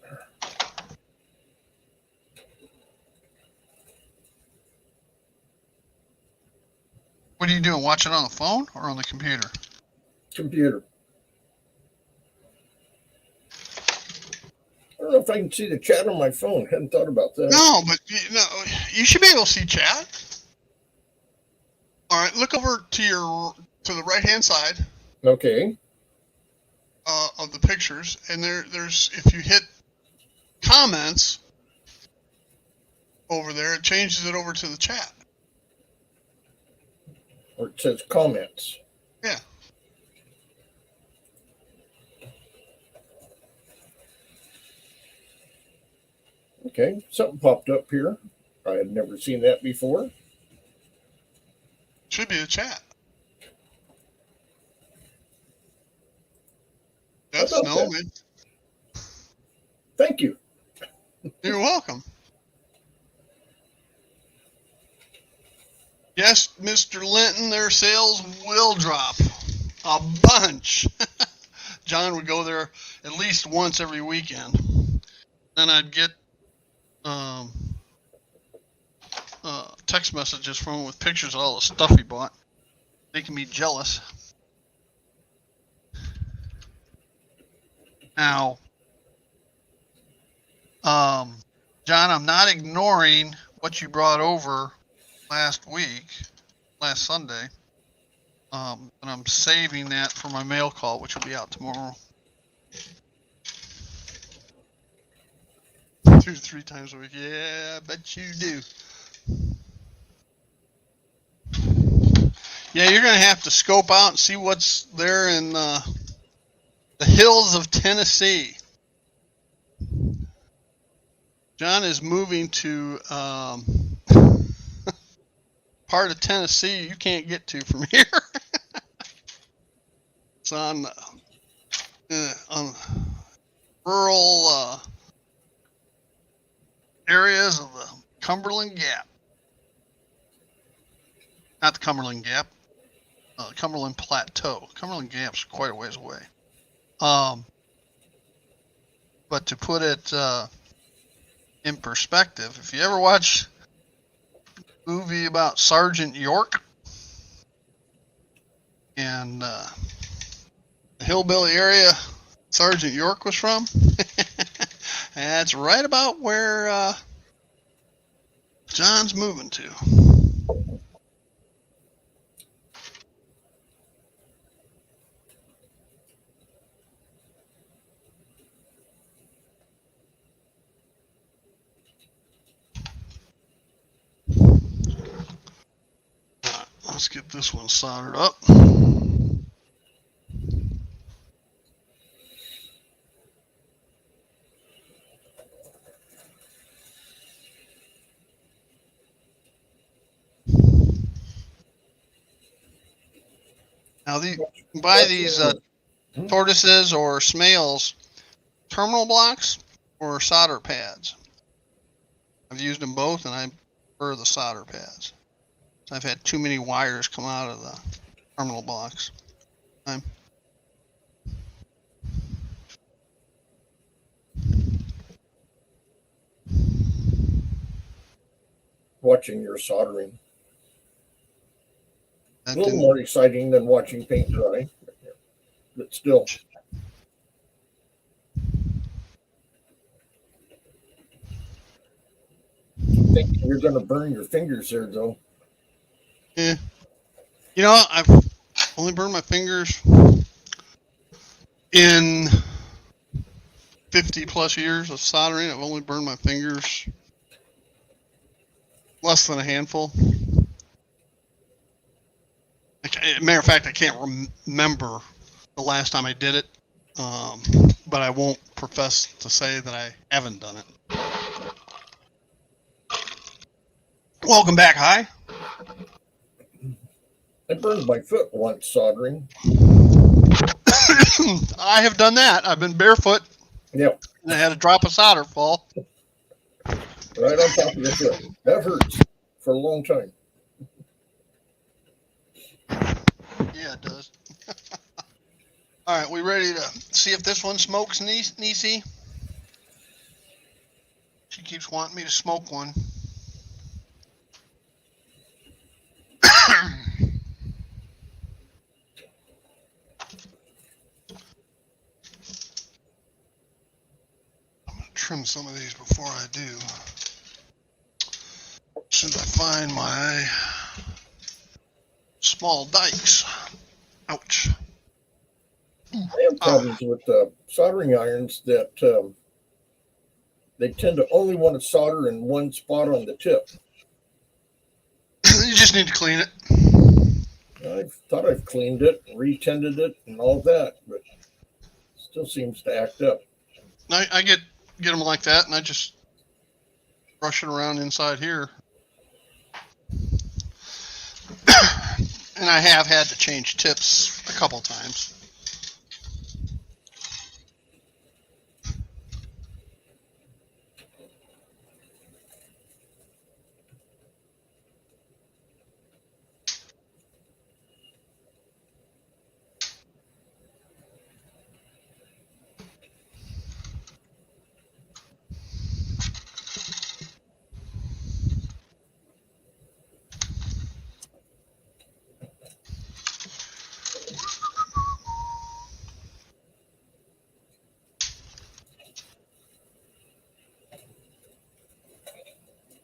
What are you doing? Watch it on the phone or on the computer? Computer. I don't know if I can see the chat on my phone. Hadn't thought about that. No, but you should be able to see chat. All right, look over to the right-hand side Okay. of the pictures, and there's if you hit comments over there, it changes it over to the chat. Or it says comments. Yeah. Okay, something popped up here. I had never seen that before. Should be the chat. That's no, man. Thank you. You're welcome. Yes, Mr. Linton, their sales will drop a bunch. John would go there at least once every weekend. Then I'd get text messages from him with pictures of all the stuff he bought, making me jealous. Now, John, I'm not ignoring what you brought over last Sunday, and I'm saving that for my mail call, which will be out tomorrow. 2 to 3 times a week. Yeah, I bet you do. Yeah, you're going to have to scope out and see what's there in the hills of Tennessee. John is moving to part of Tennessee you can't get to from here. It's on rural areas of the Cumberland Gap. Not the Cumberland Gap, Cumberland Plateau. Cumberland Gap's quite a ways away. But to put it in perspective, if you ever watch a movie about Sergeant York and the hillbilly area Sergeant York was from, that's right about where John's moving to. Let's get this one soldered up. Now, buy these tortoises or Smails terminal blocks or solder pads. I've used them both, and I prefer the solder pads. I've had too many wires come out of the terminal blocks. Watching your soldering. A little more exciting than watching paint dry, but still. I'm thinking you're going to burn your fingers there, though. Yeah. You know, I've only burned my fingers in 50 plus years of soldering. I've only burned my fingers less than a handful. Matter of fact, I can't remember the last time I did it, but I won't profess to say that I haven't done it. Welcome back, Hi. I burned my foot once soldering. I have done that. I've been barefoot Yep, and I had a drop of solder fall. right on top of the foot. That hurts for a long time. Yeah, it does. All right, we ready to see if this one smokes, Nisi? She keeps wanting me to smoke one. I'm going to trim some of these before I do. As soon as I find my small dikes. Ouch. I have problems with soldering irons that they tend to only want to solder in one spot on the tip. You just need to clean it. I thought I've cleaned it, retended it, and all that, but it still seems to act up. I get them like that, and I just brush it around inside here. And I have had to change tips a couple times.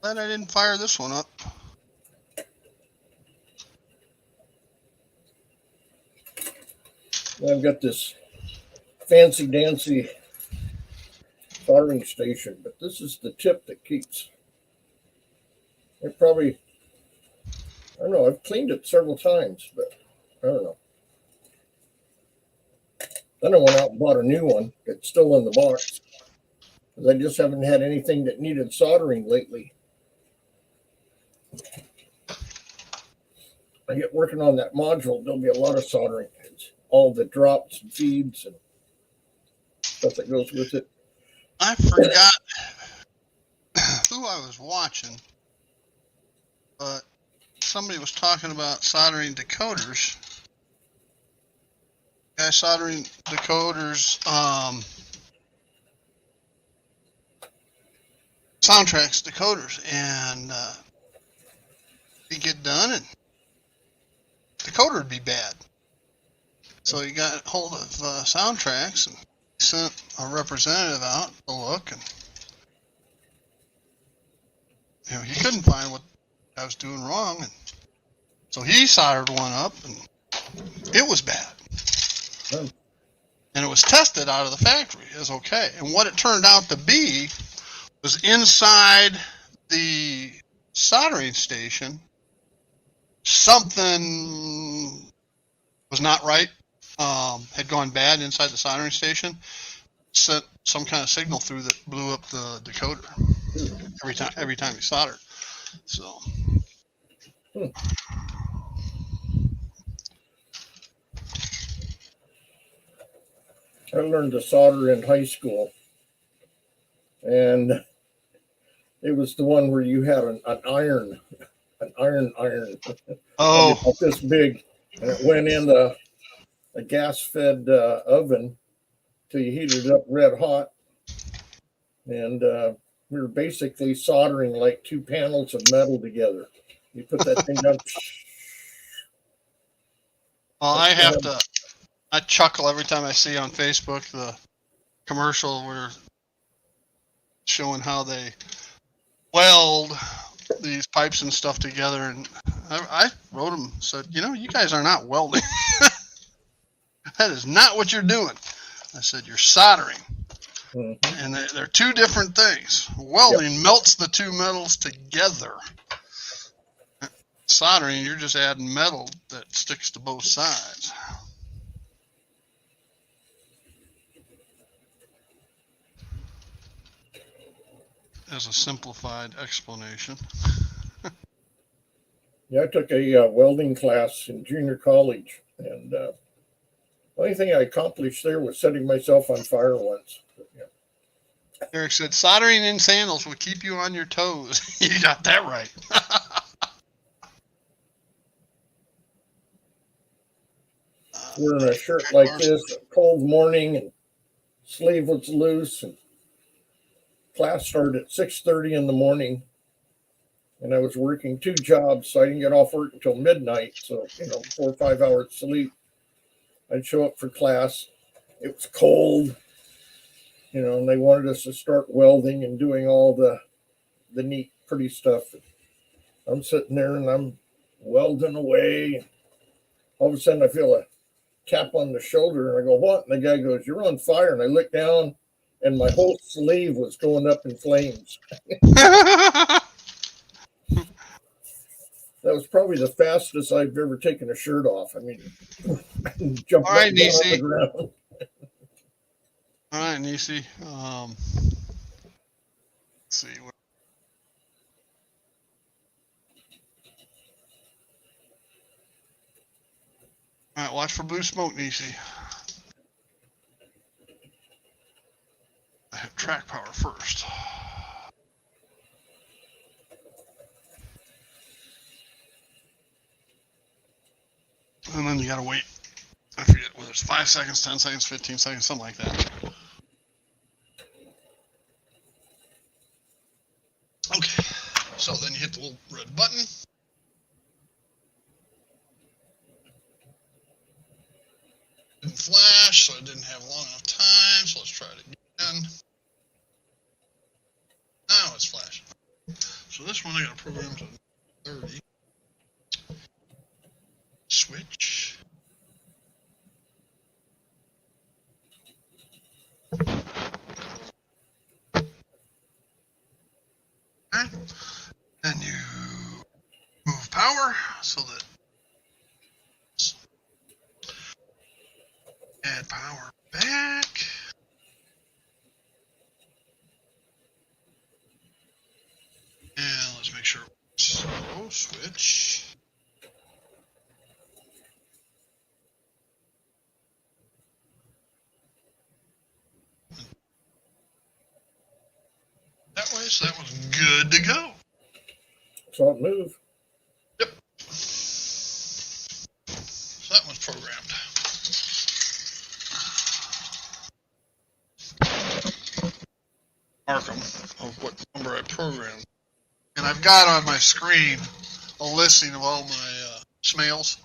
Glad I didn't fire this one up. I've got this fancy dancy soldering station, but this is the tip that keeps. It probably, I don't know, I've cleaned it several times, but I don't know. Then I went out and bought a new one. It's still in the box. Because I just haven't had anything that needed soldering lately. I get working on that module, there'll be a lot of soldering. It's all the drops and feeds and stuff that goes with it. I forgot who I was watching, but somebody was talking about soldering decoders. Guy soldering decoders, soundtracks decoders, and he'd get done and decoder would be bad. So he got hold of soundtracks and sent a representative out to look, and he couldn't find what I was doing wrong, and so he soldered one up, and it was bad. And it was tested out of the factory as okay. And what it turned out to be was inside the soldering station, something was not right, had gone bad inside the soldering station, sent some kind of signal through that blew up the decoder every time he soldered. So. I learned to solder in high school, and it was the one where you had an iron. Oh, about this big, and it went in a gas-fed oven till you heated it up red hot, and we were basically soldering like two panels of metal together. You put that thing down. well, I chuckle every time I see on Facebook the commercial where showing how they weld these pipes and stuff together, and I wrote them, said, you guys are not welding. That is not what you're doing. I said, you're soldering. Mm-hmm. And they're two different things. Welding melts the two metals together. Soldering, you're just adding metal that sticks to both sides. As a simplified explanation. Yeah, I took a welding class in junior college, and the only thing I accomplished there was setting myself on fire once. But, yeah. Eric said soldering in sandals will keep you on your toes. You got that right. Wearing a shirt like this, a cold morning, and sleeve was loose, and class started at 6:30 in the morning, and I was working 2 jobs, so I didn't get off work until midnight. So 4 or 5 hours sleep. I'd show up for class. It was cold, and they wanted us to start welding and doing all the neat, pretty stuff. I'm sitting there and I'm welding away. All of a sudden, I feel a tap on the shoulder, and I go, "What?" And the guy goes, "You're on fire." And I look down, and my whole sleeve was going up in flames. That was probably the fastest I've ever taken a shirt off. I mean, jumped All right, up and down on the Nisi. ground. All right, Nisi. Let's see. All right, watch for blue smoke, Nisi. I have track power first. And then you gotta wait. I forget whether it's 5 seconds, 10 seconds, 15 seconds, something like that. Okay, so then you hit the little red button. Didn't flash, so I didn't have long enough time, so let's try it again. Now it's flashing. So this one I gotta program to 30. Switch. Okay. Then you move power so that add power back. And let's make sure. So switch. That way, so that was good to go. Saw it move. Yep. So that one's programmed. Mark them of what number I programmed. And I've got on my screen a listing of all my Smails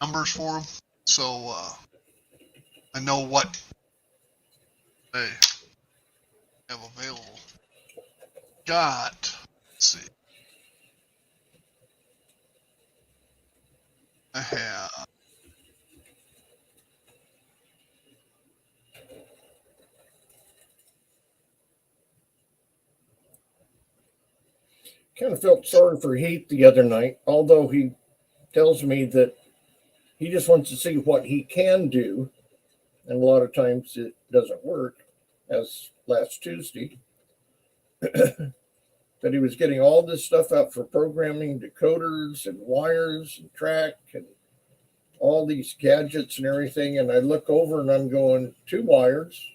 numbers for them. So I know what they have available. Let's see. I have Kind of felt sorry for Heath the other night, although he tells me that he just wants to see what he can do. And a lot of times it doesn't work, as last Tuesday. That he was getting all this stuff out for programming decoders and wires and track and all these gadgets and everything. And I look over and I'm going, 2 wires,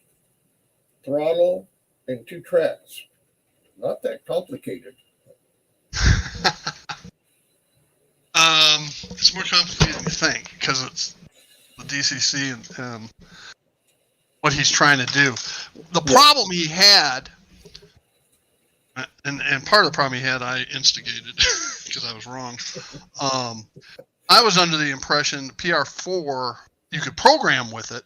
throttle, and 2 tracks. Not that complicated. It's more complicated than you think because it's the DCC and what he's trying to do. The problem he had, and part of the problem he had, I instigated because I was wrong. I was under the impression PR4 you could program with it,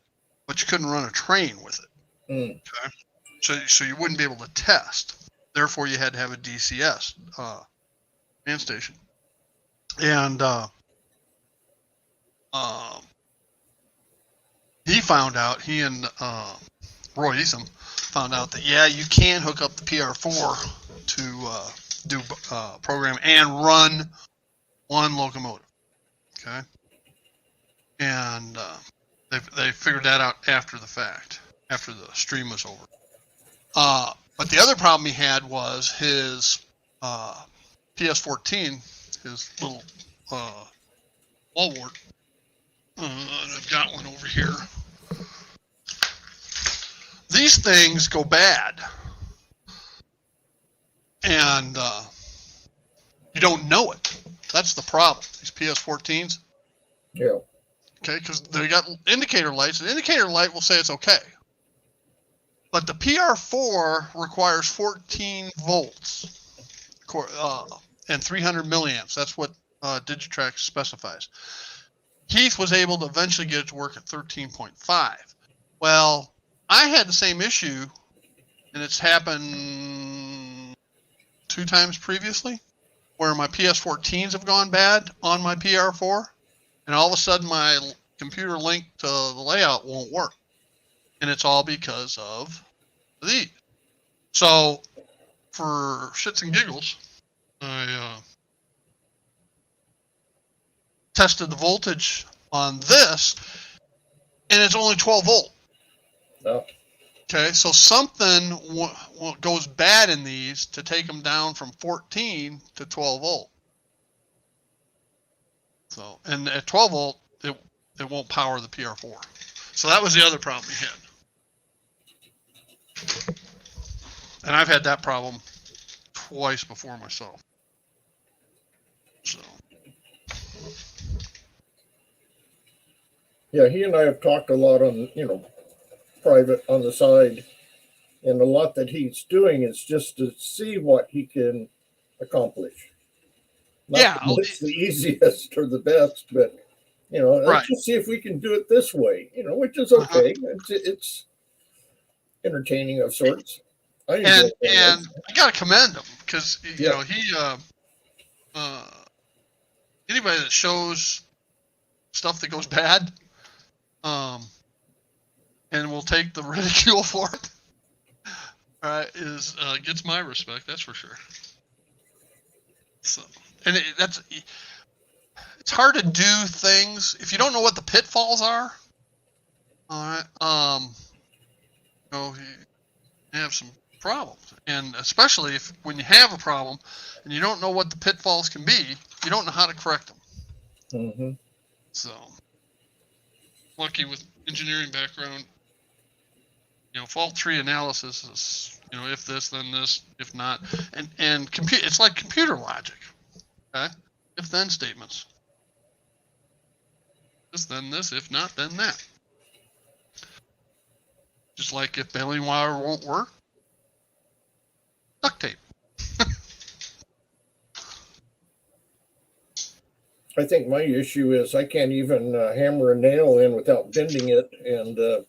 but you couldn't run a train with it. Okay, so you wouldn't be able to test. Therefore, you had to have a DCS man station. And he found out, he and Roy Eatham found out that, yeah, you can hook up the PR4 to do program and run one locomotive. Okay. And they figured that out after the fact, after the stream was over. But the other problem he had was his PS14 his little wall wart. I've got one over here. These things go bad, and you don't know it. That's the problem. These PS14s. Yeah. Okay, because they got indicator lights. An indicator light will say it's okay. But the PR4 requires 14 volts and 300 milliamps. That's what Digitrax specifies. Heath was able to eventually get it to work at 13.5. Well, I had the same issue, and it's happened 2 times previously, where my PS14s have gone bad on my PR4, and all of a sudden my computer link to the layout won't work. And it's all because of these. So, for shits and giggles, I tested the voltage on this, and it's only 12 volt. Oh. Okay, so something goes bad in these to take them down from 14 to 12 volt. So, and at 12 volt, it won't power the PR4. So that was the other problem we had. And I've had that problem twice before myself. So. Yeah, he and I have talked a lot on, private on the side. And a lot that he's doing is just to see what he can accomplish. Not Yeah. that it's the easiest or the best, but, Right. let's just see if we can do it this way, which is okay. It's entertaining of sorts. And I got to commend him because, you know, he, anybody that shows stuff that goes bad, and will take the ridicule for it, gets my respect. That's for sure. So, and it's hard to do things if you don't know what the pitfalls are. All right. You have some problems, and especially when you have a problem and you don't know what the pitfalls can be, you don't know how to correct them. Mm-hmm. So, lucky with engineering background, fault tree analysis is, if this, then this, if not, and it's like computer logic, okay? If then statements. This, then this, if not, then that. Just like if baling wire won't work, duct tape. I think my issue is I can't even hammer a nail in without bending it, and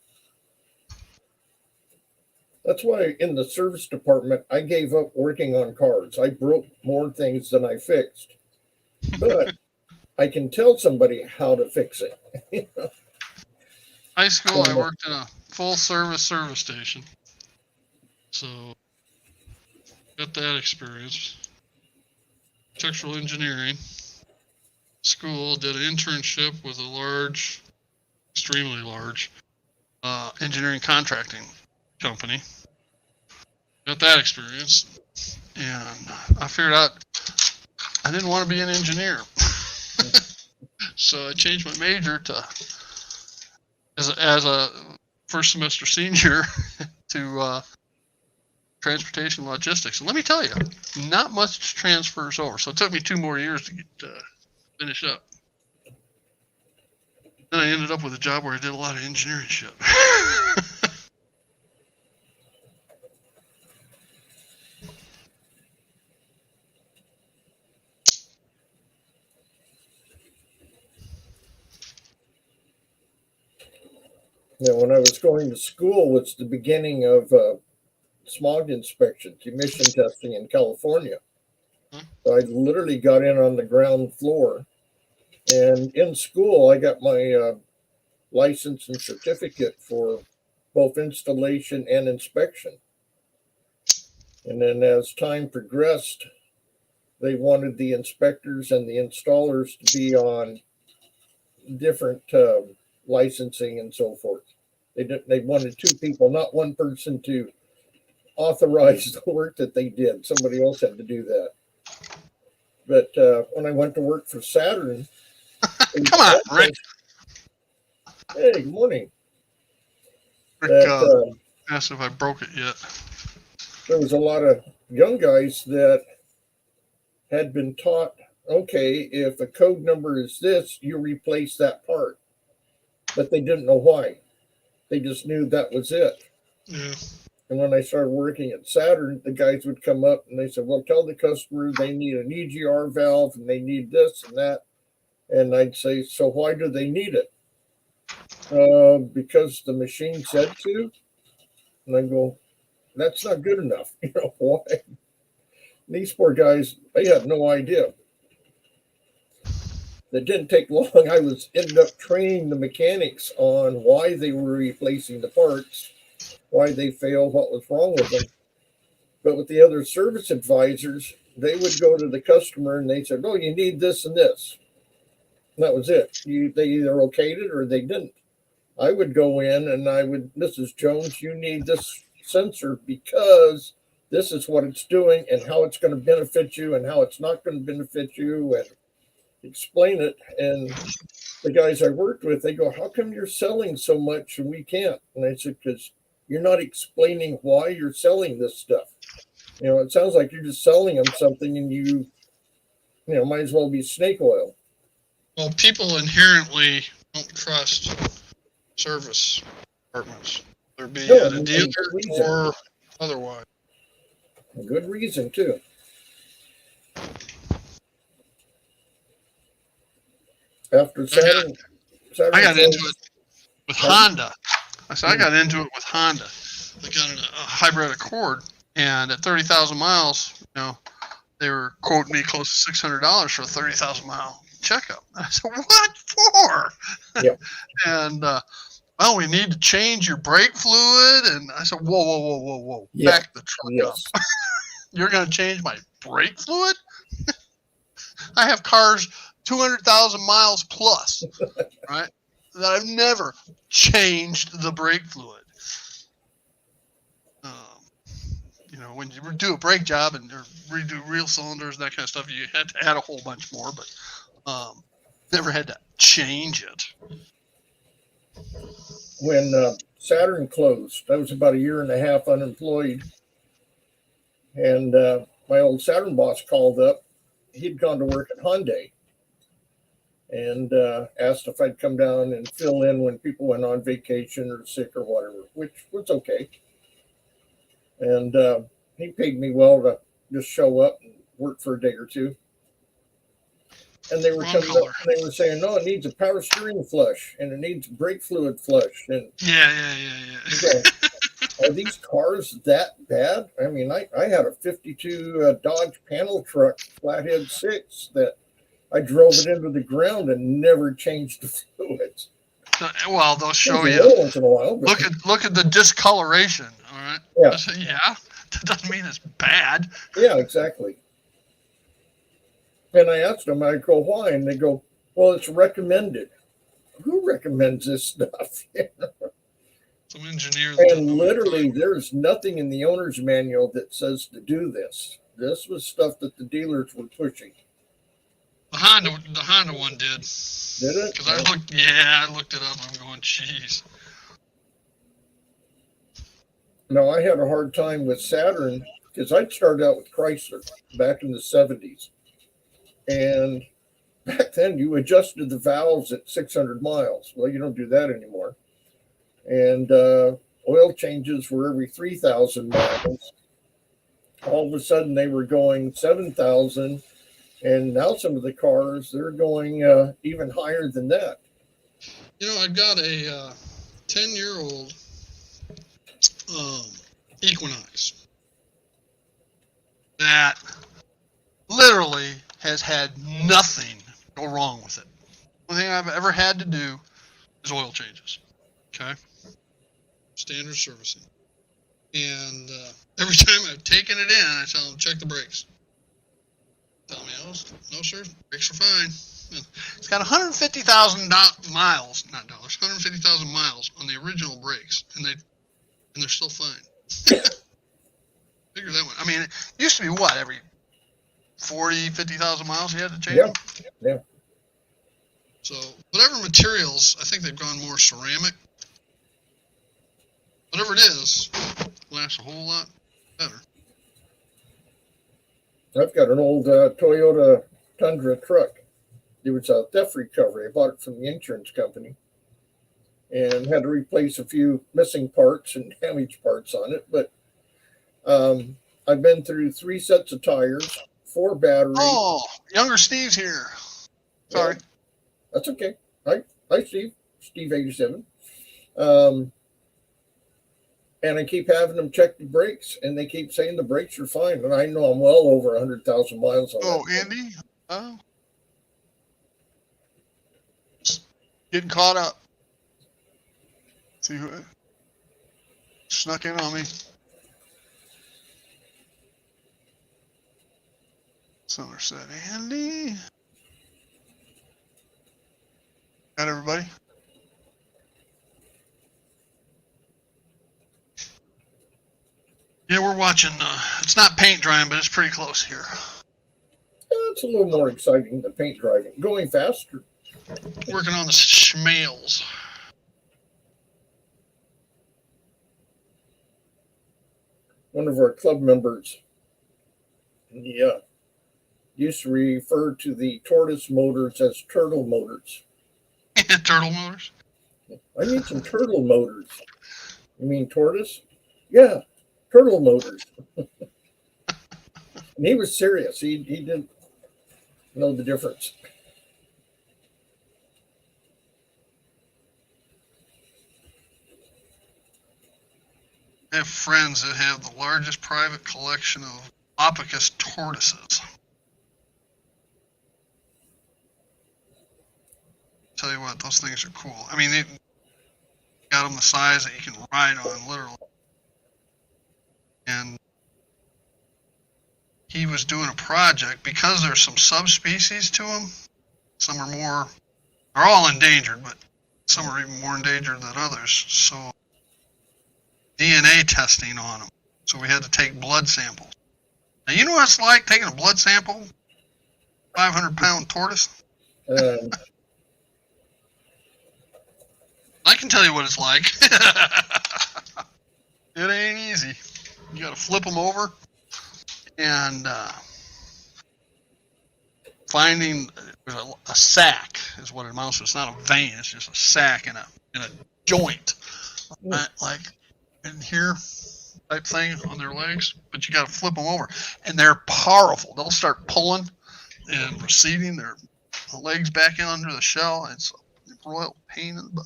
that's why in the service department I gave up working on cars. I broke more things than I fixed, but I can tell somebody how to fix it. High school, I worked in a full service station, so got that experience. Architectural engineering. School, did an internship with a large, extremely large, engineering contracting company. Got that experience, and I figured out I didn't want to be an engineer. So I changed my major to as a first semester senior to transportation logistics. And let me tell you, not much transfers over. So it took me 2 more years to get finish up. Then I ended up with a job where I did a lot of engineering shit. When I was going to school, it's the beginning of smog inspections, emission testing in California. So I literally got in on the ground floor, and in school I got my license and certificate for both installation and inspection. And then as time progressed, they wanted the inspectors and the installers to be on different licensing and so forth. They wanted 2 people, not 1 person to authorize the work that they did. Somebody else had to do that. But when I went to work for Saturn, Come on, Rick. Hey, good morning. Rick asked if I broke it yet. There was a lot of young guys that had been taught, okay, if a code number is this, you replace that part. But they didn't know why. They just knew that was it. Yeah. And when I started working at Saturn, the guys would come up and they said, well, tell the customer they need an EGR valve and they need this and that. And I'd say, so why do they need it? Because the machine said to. And I go, that's not good enough. You know, why? These poor guys, they had no idea. It didn't take long. I ended up training the mechanics on why they were replacing the parts, why they failed, what was wrong with them. But with the other service advisors, they would go to the customer and they said, oh, you need this and this. And that was it. They either okayed it or they didn't. I would go in and I would, Mrs. Jones, you need this sensor because this is what it's doing and how it's going to benefit you and how it's not going to benefit you, and explain it. And the guys I worked with, they go, how come you're selling so much and we can't? And I said, because you're not explaining why you're selling this stuff. You know, it sounds like you're just selling them something and you might as well be snake oil. Well, people inherently don't trust service departments. There be a dealer or otherwise. A good reason, too. After Saturn, I got into it with Honda. I got into it with Honda. I got a hybrid Accord, and at 30,000 miles, they were quoting me close to $600 for a 30,000 mile checkup. And I said, "What for?" Yeah. And well, we need to change your brake fluid. And I said, "Whoa! Yeah. Back the truck up! You're going to change my brake fluid?" I have cars 200,000 miles plus, right? That I've never changed the brake fluid. When you do a brake job and redo real cylinders and that kind of stuff, you had to add a whole bunch more, but never had to change it. When Saturn closed, I was about a year and a half unemployed, and my old Saturn boss called up. He'd gone to work at Hyundai and asked if I'd come down and fill in when people went on vacation or sick or whatever, which was okay. And he paid me well to just show up and work for a day or two. And they were coming up and they were saying, no, it needs a power steering flush and it needs brake fluid flush. And yeah. Okay, are these cars that bad? I mean, I had a 52 Dodge panel truck, flathead 6, that I drove it into the ground and never changed the fluids. Well, they'll show you once in a while. But look at the discoloration. All right. Yeah. Yeah. That doesn't mean it's bad. Yeah, exactly. And I asked them, I go, why? And they go, well, it's recommended. Who recommends this stuff? Some engineers. And literally, there's nothing in the owner's manual that says to do this. This was stuff that the dealers were pushing. The Honda one did. Did it? Because I looked it up. I'm going, geez. No, I had a hard time with Saturn because I'd started out with Chrysler back in the 70s. And back then you adjusted the valves at 600 miles. Well, you don't do that anymore. And oil changes were every 3,000 miles. All of a sudden they were going 7,000. And now some of the cars, they're going even higher than that. I've got a 10-year-old Equinox that literally has had nothing go wrong with it. The only thing I've ever had to do is oil changes. Okay? Standard servicing. And every time I've taken it in, I tell them, check the brakes. Tell me, no, sir, brakes are fine. It's got 150,000 miles, not dollars, 150,000 miles on the original brakes, and they're still fine. Figure that one. I mean, it used to be what, every 40, 50,000 miles he had to change Yeah. them? Yeah. So whatever materials, I think they've gone more ceramic. Whatever it is, lasts a whole lot better. I've got an old Toyota Tundra truck. It was a theft recovery. I bought it from the insurance company and had to replace a few missing parts and damaged parts on it. But I've been through 3 sets of tires, 4 batteries. Oh, younger Steve's here. Sorry. Yeah, that's okay. Hi, Steve. Steve 87. And I keep having them check the brakes, and they keep saying the brakes are fine. And I know I'm well over 100,000 miles on Oh, that. Andy? Oh. Getting caught up. See who snuck in on me. Somerset Andy. Got everybody? Yeah, we're watching. It's not paint drying, but it's pretty close here. It's a little more exciting than paint driving. Going faster. Working on the Smails. One of our club members, used to refer to the tortoise motors as turtle motors. Turtle motors? I need some turtle motors. You mean tortoise? Yeah, turtle motors. And he was serious. He didn't know the difference. I have friends that have the largest private collection of Opicus tortoises. Tell you what, those things are cool. I mean, they got them the size that you can ride on, literally. And he was doing a project because there's some subspecies to them. Some are more, they're all endangered, but some are even more endangered than others. So DNA testing on them. So we had to take blood samples. Now, you know what it's like taking a blood sample? 500-pound tortoise? I can tell you what it's like. It ain't easy. You got to flip them over and finding a sac is what it amounts to. It's not a vein. It's just a sac in a joint, like in here type thing on their legs. But you got to flip them over, and they're powerful. They'll start pulling and receding their legs back in under the shell. It's a royal pain in the butt.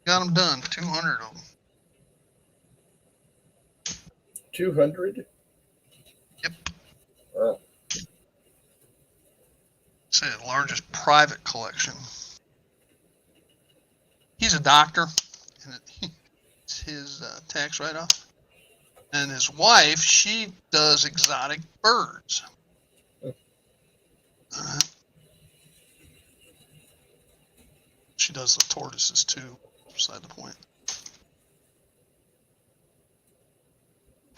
Got them done. 200 of them. 200? Yep. Wow. Say the largest private collection. He's a doctor, and it's his tax write-off. And his wife, she does exotic birds. She does the tortoises too, beside the point.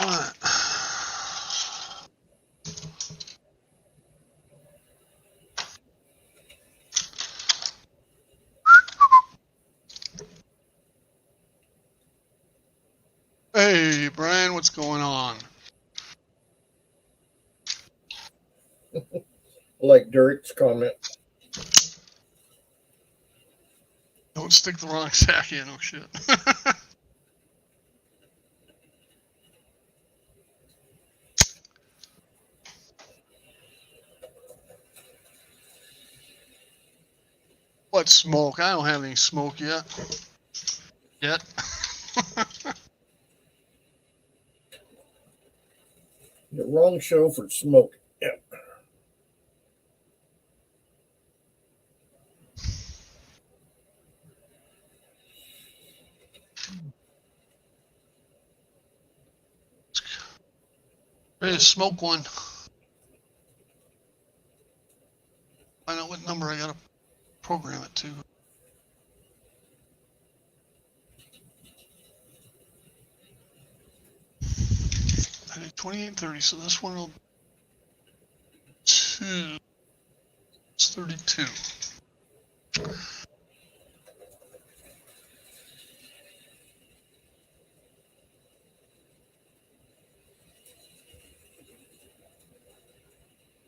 Alright. Hey, Brian, what's going on? Like Derek's comment. Don't stick the wrong sack in, oh shit. What smoke? I don't have any smoke yet. The wrong show for smoke. Yeah. Ready to smoke one. Find out what number I gotta program it to. 2830, so this one will 32. It's 32.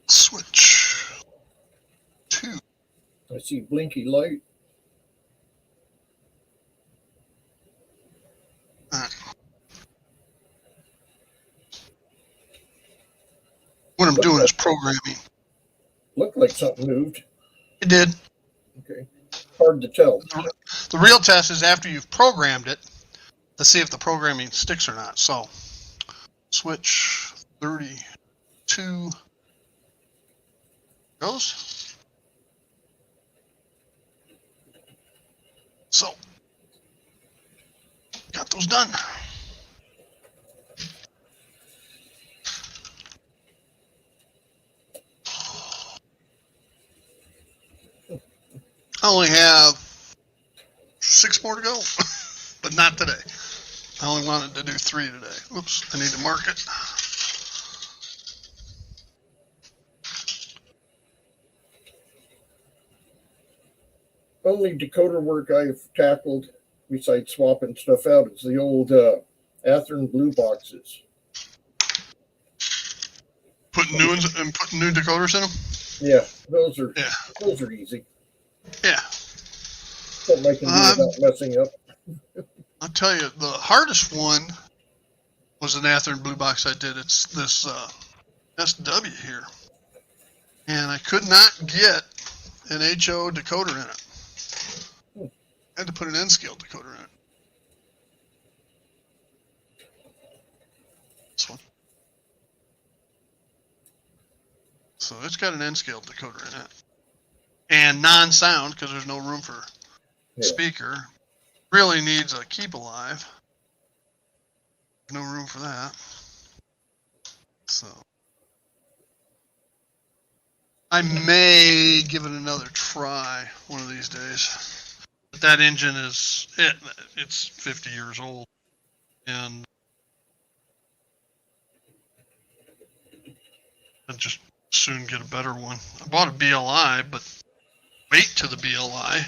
Switch. 2. I see blinky light. What I'm doing is programming. Looked like something moved. It did. Okay. Hard to tell. The real test is after you've programmed it to see if the programming sticks or not. So, switch 32 goes. So, got those done. I only have 6 more to go, but not today. I only wanted to do 3 today. Oops, I need to mark it. Only decoder work I've tackled, besides swapping stuff out, is the old Athearn blue boxes. Putting new ones and putting new decoders in them. Yeah, those are easy. Yeah. Something I can do without messing up. I'll tell you, the hardest one was an Athearn blue box I did. It's this SW here, and I could not get an HO decoder in it. I had to put an N-scale decoder in it. This one. So it's got an N-scale decoder in it. And non-sound, because there's no room for speaker. Really needs a keep alive. No room for that. So I may give it another try one of these days. But that engine is it's 50 years old, and I'd just soon get a better one. I bought a BLI, but wait to the BLI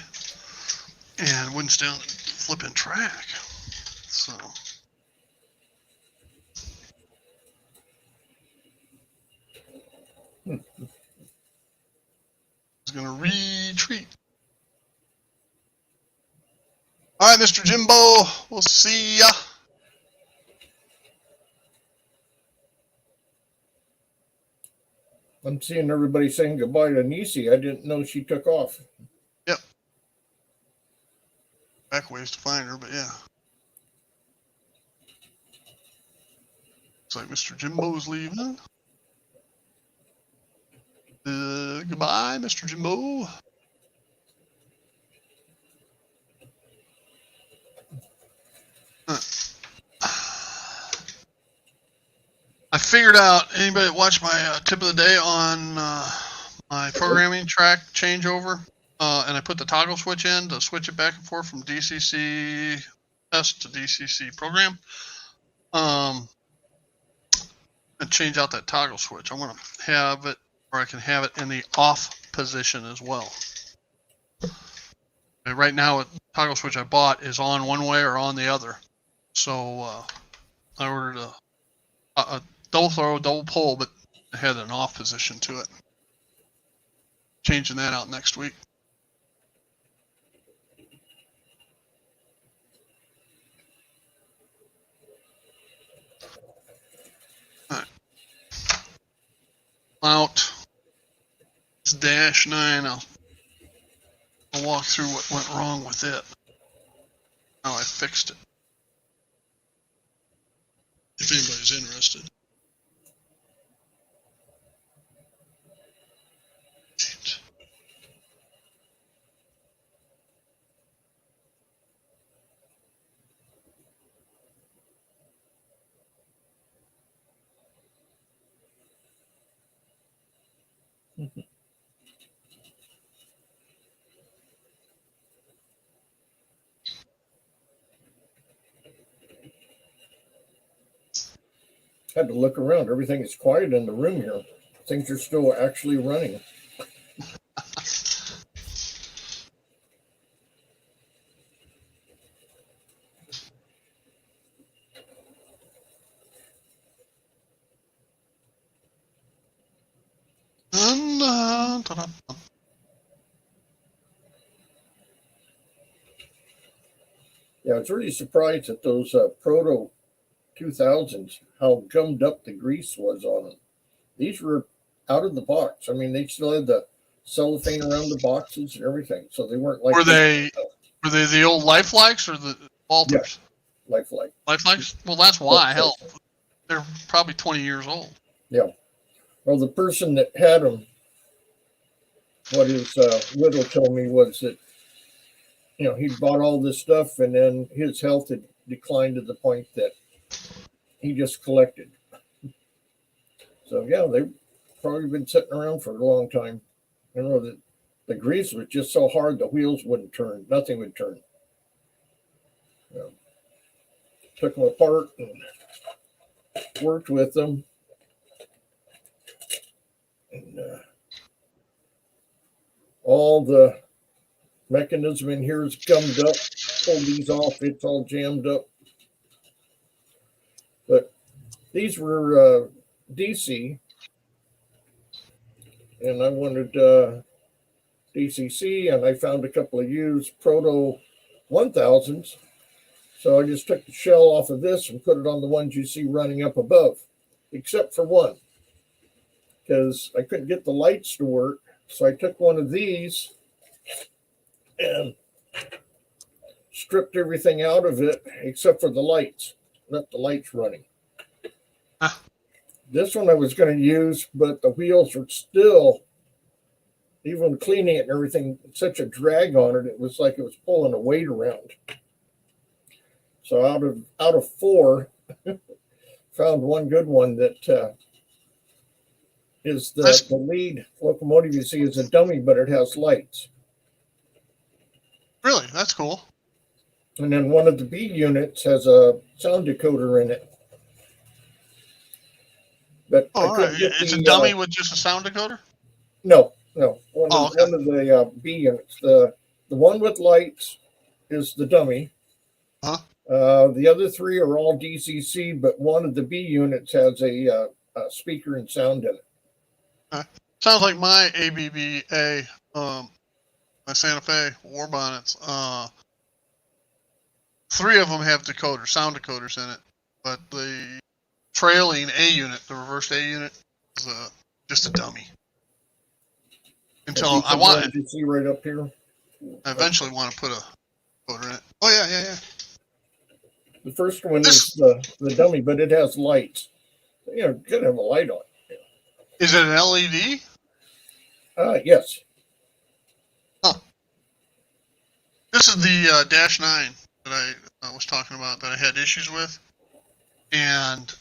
and wouldn't stay on the flipping track. So it's gonna retreat. All right, Mr. Jimbo, we'll see ya. I'm seeing everybody saying goodbye to Nisi. I didn't know she took off. Yep. Back ways to find her, but yeah. Looks like Mr. Jimbo's leaving. Goodbye, Mr. Jimbo. I figured out, anybody that watched my tip of the day on my programming track changeover, and I put the toggle switch in to switch it back and forth from DCC test to DCC program. And change out that toggle switch. I want to have it, or I can have it in the off position as well. And right now, the toggle switch I bought is on one way or on the other. So I ordered a double throw, double pull, but it had an off position to it. Changing that out next week. All right. Out. It's -9. I'll walk through what went wrong with it. How I fixed it. If anybody's interested. Had to look around. Everything is quiet in the room here. things are still actually running. Yeah, I was really surprised at those Proto 2000s, how gummed up the grease was on them. These were out of the box. I mean, they still had the cellophane around the boxes and everything, so they weren't like Were they the old Lifelikes or the Walters? Yeah, Lifelike. Lifelikes? Well, that's why. Hell, they're probably 20 years old. Yeah. Well, the person that had them, what his widow told me was that, he bought all this stuff and then his health had declined to the point that he just collected. So, yeah, they've probably been sitting around for a long time. I know that the grease was just so hard the wheels wouldn't turn. Nothing would turn. Took them apart and worked with them. And all the mechanism in here is gummed up. Pull these off, it's all jammed up. But these were DC, and I wanted DCC, and I found a couple of used Proto 1000s. So I just took the shell off of this and put it on the ones you see running up above, except for one, because I couldn't get the lights to work. So I took one of these and stripped everything out of it except for the lights, left the lights running. This one I was going to use, but the wheels were still, even cleaning it and everything, such a drag on it. It was like it was pulling a weight around. So out of four, found one good one that is the lead locomotive you see is a dummy, but it has lights. Really? That's cool. And then one of the B units has a sound decoder in it. But all right. It's a dummy with just a sound decoder? No. One of the B units. The one with lights is the dummy. Huh? The other three are all DCC, but one of the B units has a speaker and sound in it. Sounds like my ABBA, my Santa Fe War Bonnets. 3 of them have sound decoders in it, but the trailing A unit, the reversed A unit, is just a dummy. Until you see right up here. I eventually want to put a decoder in it. Oh yeah. The first one is the dummy, but it has lights. Could have a light on it. Is it an LED? Yes. Huh. This is the Dash 9 that I was talking about that I had issues with. And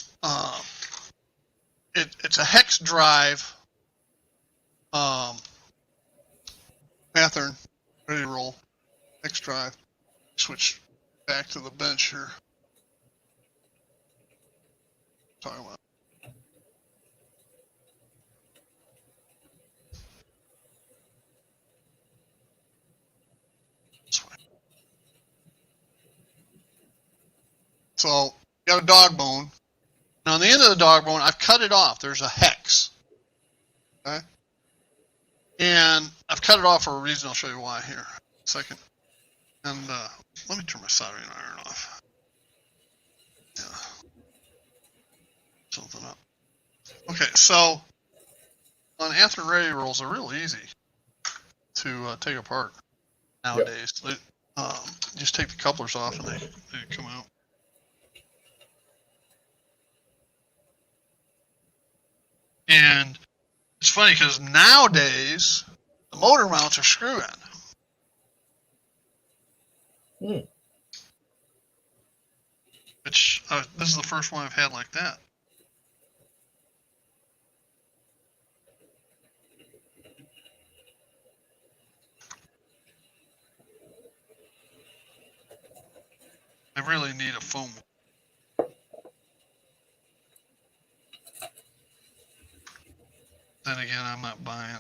it's a hex drive Mathern ready to roll. Hex drive. Switch back to the bench here. Talking about. So you got a dog bone. And on the end of the dog bone, I've cut it off. There's a hex. Okay? And I've cut it off for a reason. I'll show you why here in a second. And let me turn my soldering iron off. Yeah. Something up. Okay, so on after ready rolls are real easy to take apart nowadays. Yep. Just take the couplers off and they come out. And it's funny because nowadays the motor mounts are screw in. Which this is the first one I've had like that. I really need a foam. Then again, I'm not buying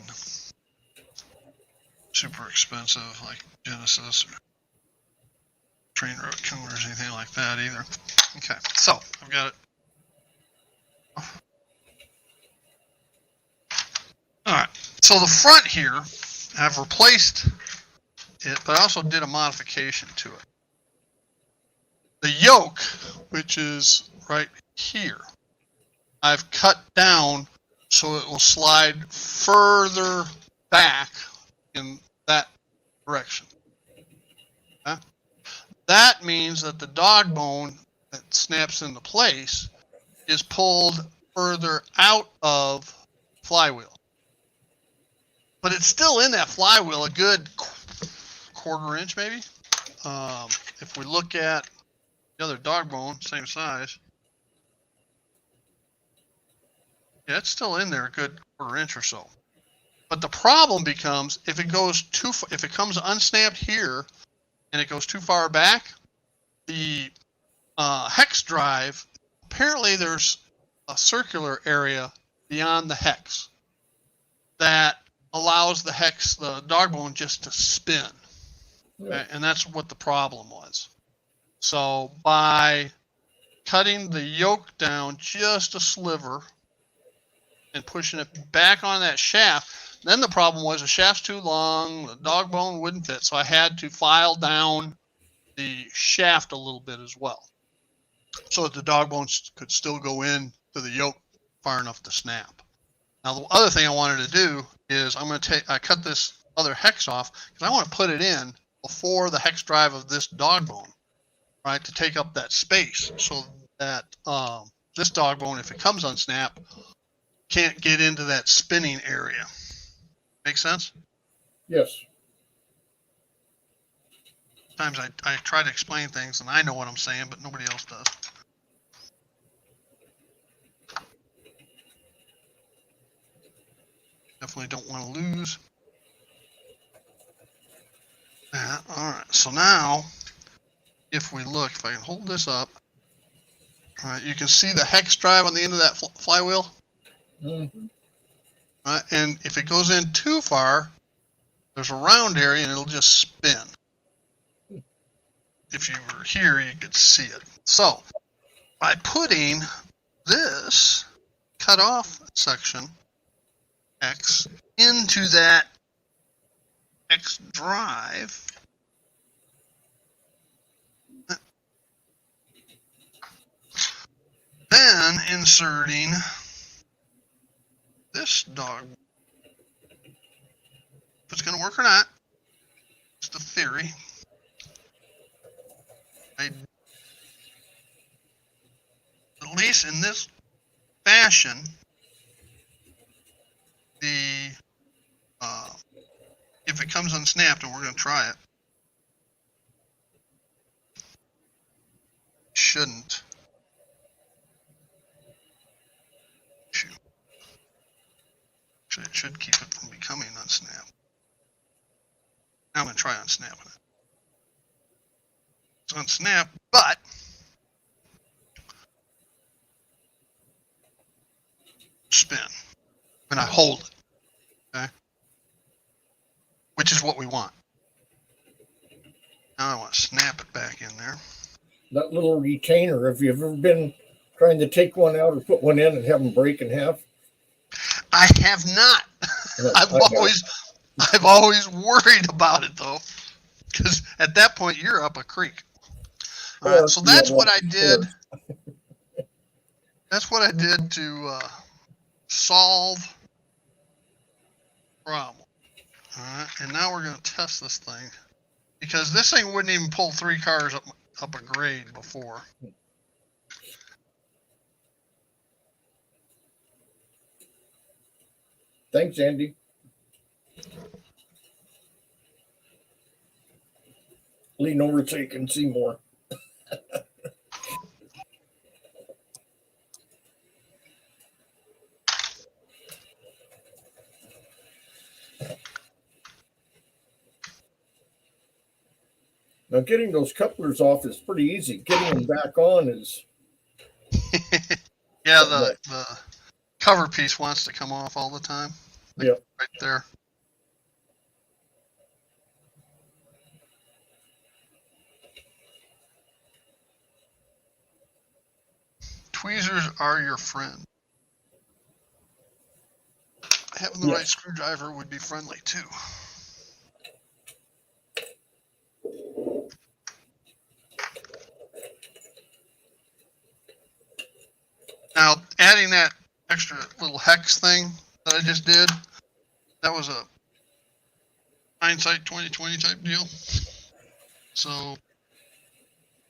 super expensive like Genesis or Trainwreck coolers, anything like that either. Okay, so I've got it. All right, so the front here, I've replaced it, but I also did a modification to it. The yoke, which is right here, I've cut down so it will slide further back in that direction. Okay? That means that the dog bone that snaps into place is pulled further out of flywheel. But it's still in that flywheel a good quarter inch maybe. If we look at the other dog bone, same size, yeah, it's still in there a good quarter inch or so. But the problem becomes if it goes if it comes unsnapped here and it goes too far back, the hex drive, apparently there's a circular area beyond the hex that allows the dog bone just to spin. Okay? And that's what the problem was. So by cutting the yoke down just a sliver and pushing it back on that shaft, then the problem was the shaft's too long, the dog bone wouldn't fit, so I had to file down the shaft a little bit as well, so that the dog bones could still go in to the yoke far enough to snap. Now the other thing I wanted to do is I cut this other hex off because I want to put it in before the hex drive of this dog bone, right, to take up that space so that this dog bone, if it comes unsnap, can't get into that spinning area. Make sense? Yes. Sometimes I try to explain things and I know what I'm saying, but nobody else does. Definitely don't want to lose that. All right, so now if we look, if I can hold this up, all right, you can see the hex drive on the end of that flywheel. Mm-hmm. And if it goes in too far, there's a round area and it'll just spin. If you were here, you could see it. So by putting this cut off section X into that X drive, then inserting this dog, if it's going to work or not, it's the theory. At least in this fashion, the if it comes unsnapped, and we're going to try it, shouldn't. Actually, it should keep it from becoming unsnapped. Now I'm going to try unsnapping it. It's unsnapped, but spin when I hold it, okay? Which is what we want. Now I want to snap it back in there. That little retainer, have you ever been trying to take one out or put one in and have them break in half? I have not. I've always worried about it though, because at that point you're up a creek. All right, so that's what I did. That's what I did to solve the problem. All right, and now we're going to test this thing, because this thing wouldn't even pull 3 cars up a grade before. Thanks, Andy. Lean over so you can see more. Now, getting those couplers off is pretty easy. Getting them back on is... Yeah, the cover piece wants to come off all the time. Like Yep. right there. Tweezers are your friend. Having the right screwdriver would be friendly too. Now, adding that extra little hex thing that I just did, that was a hindsight 2020 type deal. So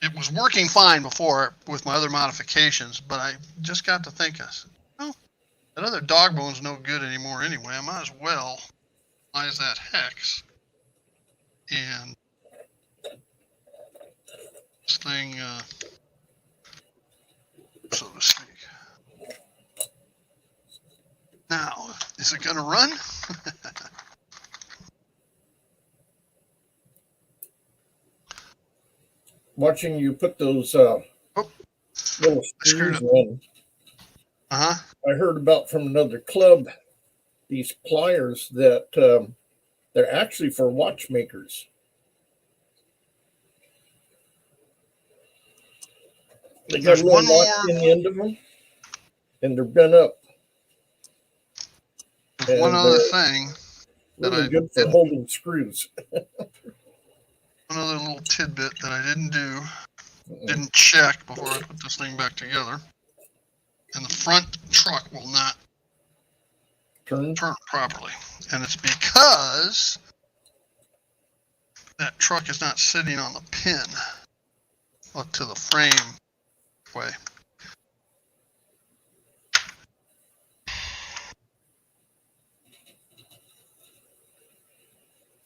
it was working fine before with my other modifications, but I just got to think, oh, that other dog bone's no good anymore anyway. I might as well utilize that hex and this thing, so to speak. Now, is it going to run? Watching you put those little screws in. I heard about from another club these pliers that they're actually for watchmakers. They got a little knot in the end of them, and they're bent up. There's one other thing that really good for holding screws. One other little tidbit that I didn't do, didn't check before I put this thing back together. And the front truck will not turn properly. And it's because that truck is not sitting on the pin up to the frame way.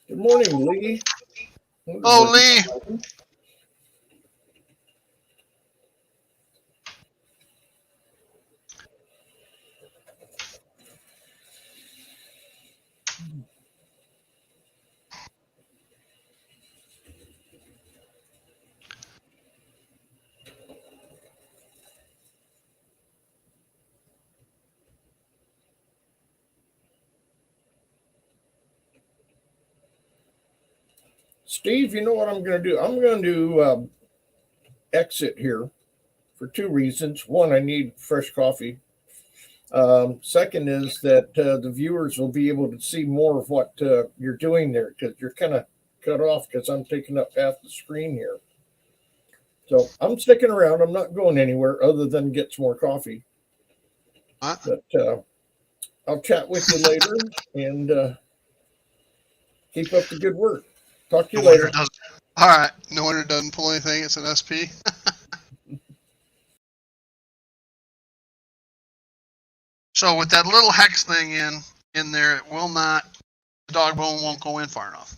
Good morning, Lee. Oh, Lee. Steve, you know what I'm going to do? I'm going to exit here for two reasons. One, I need fresh coffee. Second is that the viewers will be able to see more of what you're doing there, because you're kind of cut off because I'm taking up half the screen here. So I'm sticking around. I'm not going anywhere other than get some more coffee. But I'll chat with you later and keep up the good work. Talk to you later. All right. No wonder it doesn't pull anything. It's an SP. So with that little hex thing in there, it will not, the dog bone won't go in far enough.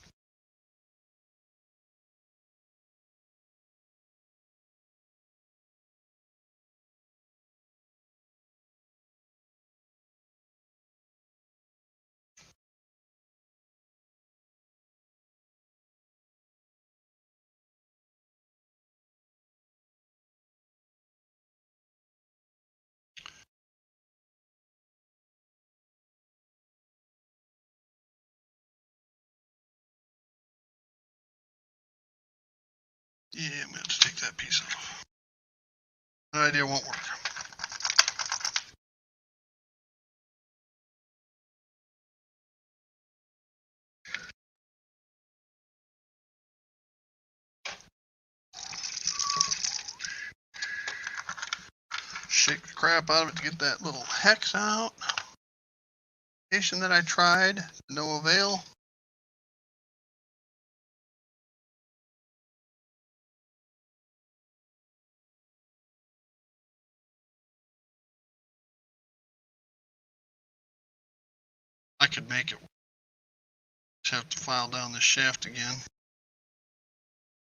Yeah, I'm going to have to take that piece off. That idea won't work. Shake the crap out of it to get that little hex out. Application that I tried, no avail. I could make it. Just have to file down this shaft again.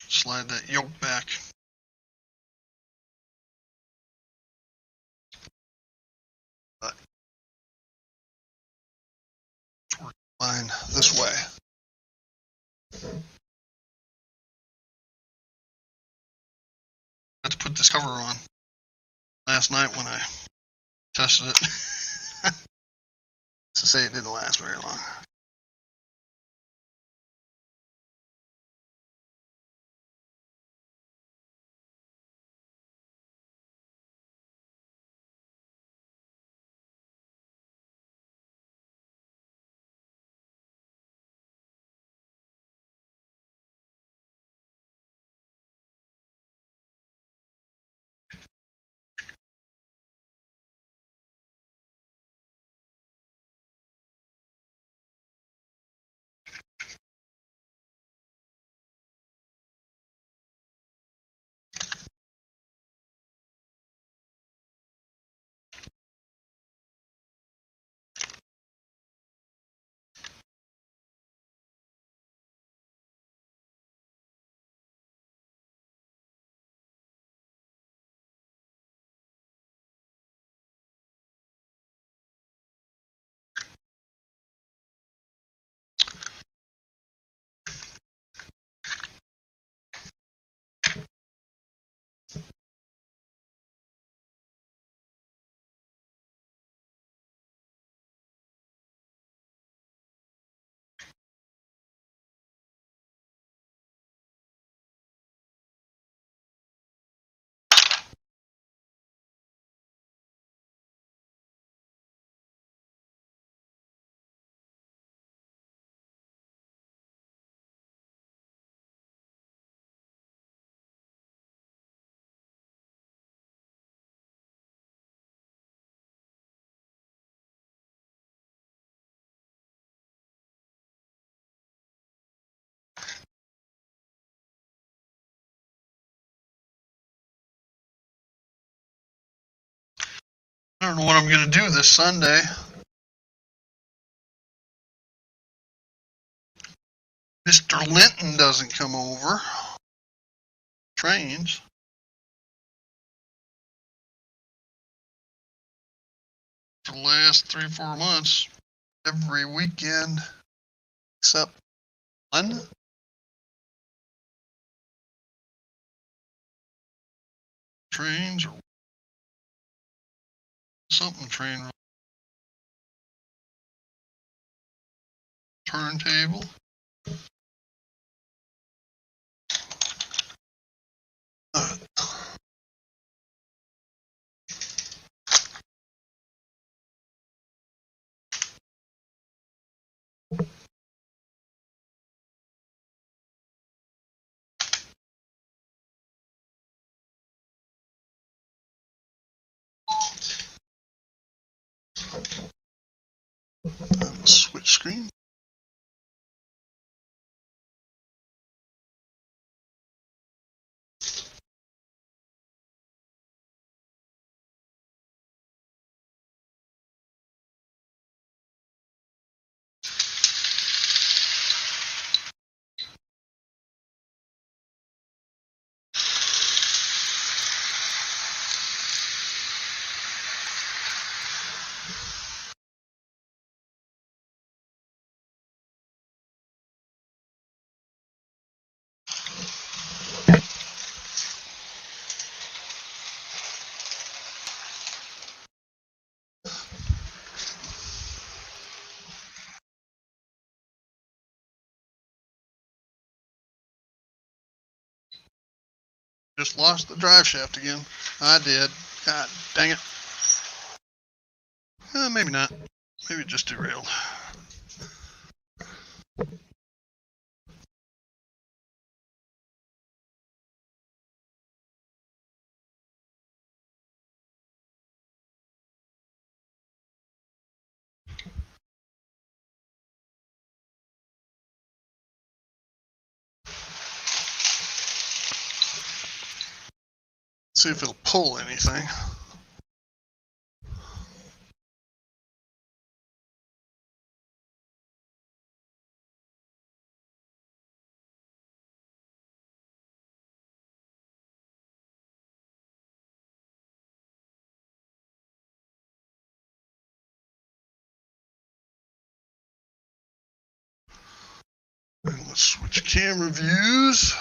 Slide that yoke back. But it's working fine this way. I had to put this cover on last night when I tested it. To say it didn't last very long. I don't know what I'm going to do this Sunday. Mr. Linton doesn't come over. Trains. For the last 3-4 months, every weekend except one. Trains or something train turntable. Switch screen. Just lost the drive shaft again. I did. God dang it. Maybe not. Maybe it just derailed. See if it'll pull anything. And let's switch camera views.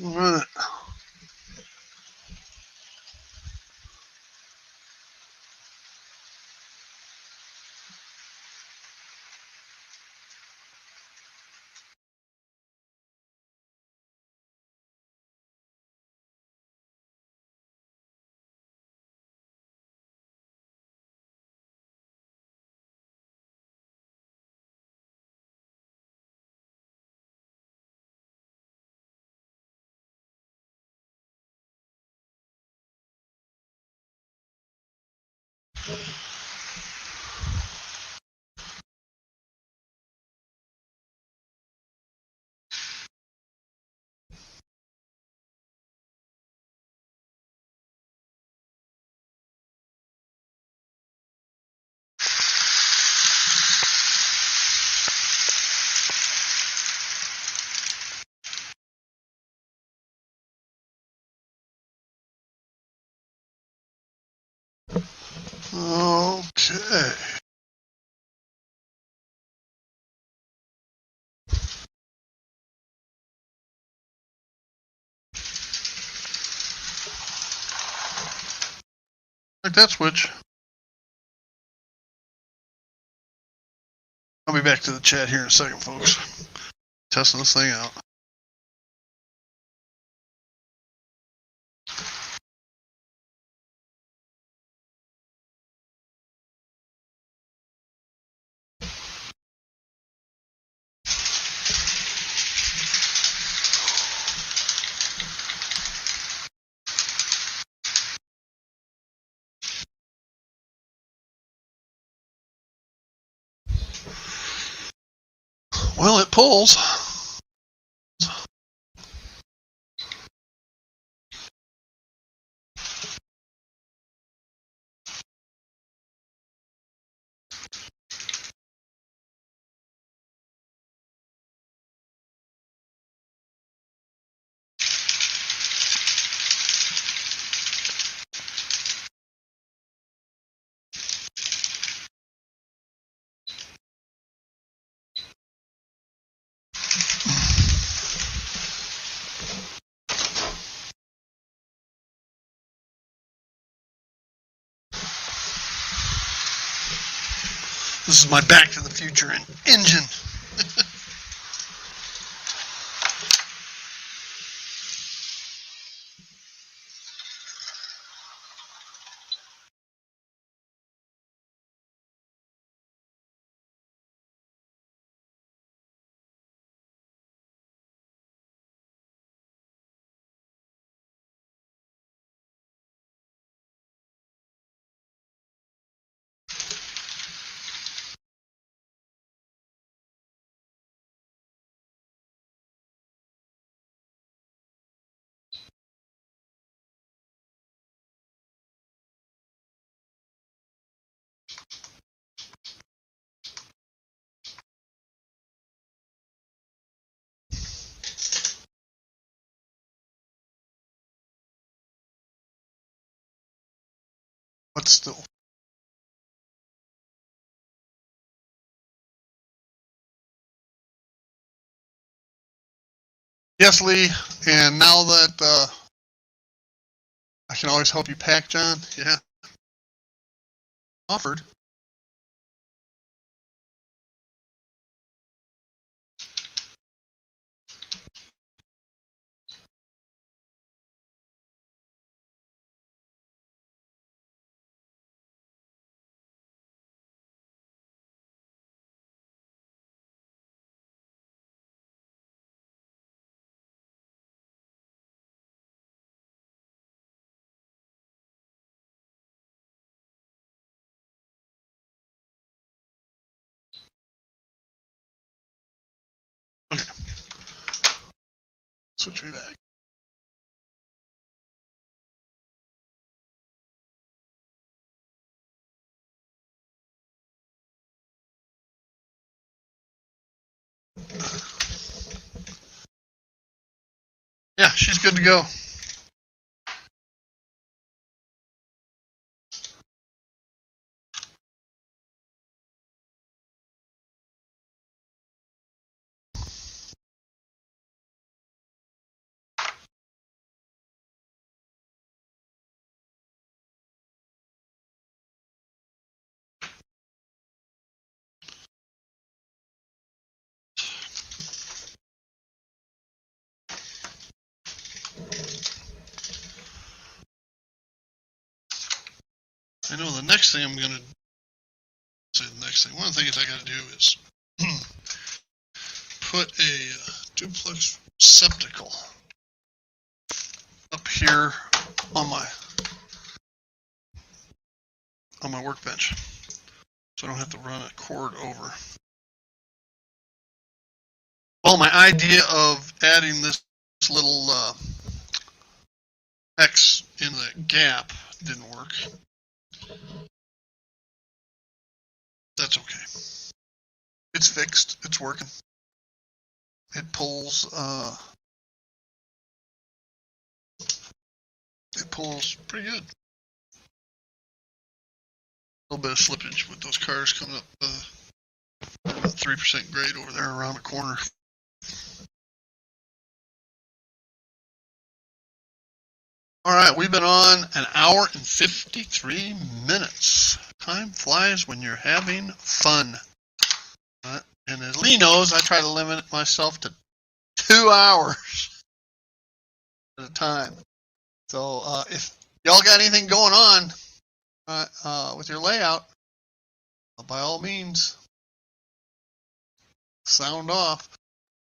All right. Okay. Like that switch. I'll be back to the chat here in a second, folks. Testing this thing out. Well, it pulls. This is my Back to the Future engine. But still. Yes, Lee. And now that I can always help you pack, John. Yeah. Offered. Okay. Switch me back. Yeah, she's good to go. I know the next thing I'm going to say, the next thing, one of the things I got to do is put a duplex receptacle up here on my workbench, so I don't have to run a cord over. Well, my idea of adding this little X in the gap didn't work. That's okay. It's fixed. It's working. It pulls. It pulls pretty good. A little bit of slippage with those cars coming up 3% grade over there around the corner. All right, we've been on an hour and 53 minutes. Time flies when you're having fun. And as Lee knows, I try to limit myself to 2 hours at a time. So if y'all got anything going on with your layout, by all means, sound off.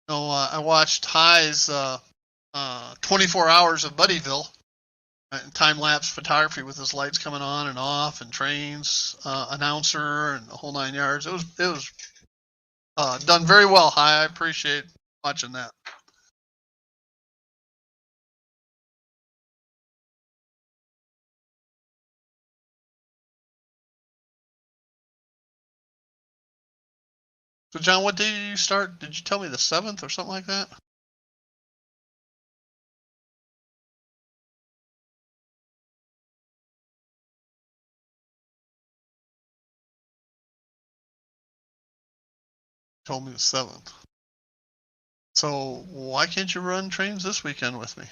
I watched High's 24 hours of Buddyville, time-lapse photography with his lights coming on and off, and trains, announcer, and the whole 9 yards. It was done very well, High. I appreciate watching that. So, John, what day did you start? Did you tell me the 7th or something like that? You told me the 7th. So why can't you run trains this weekend with me?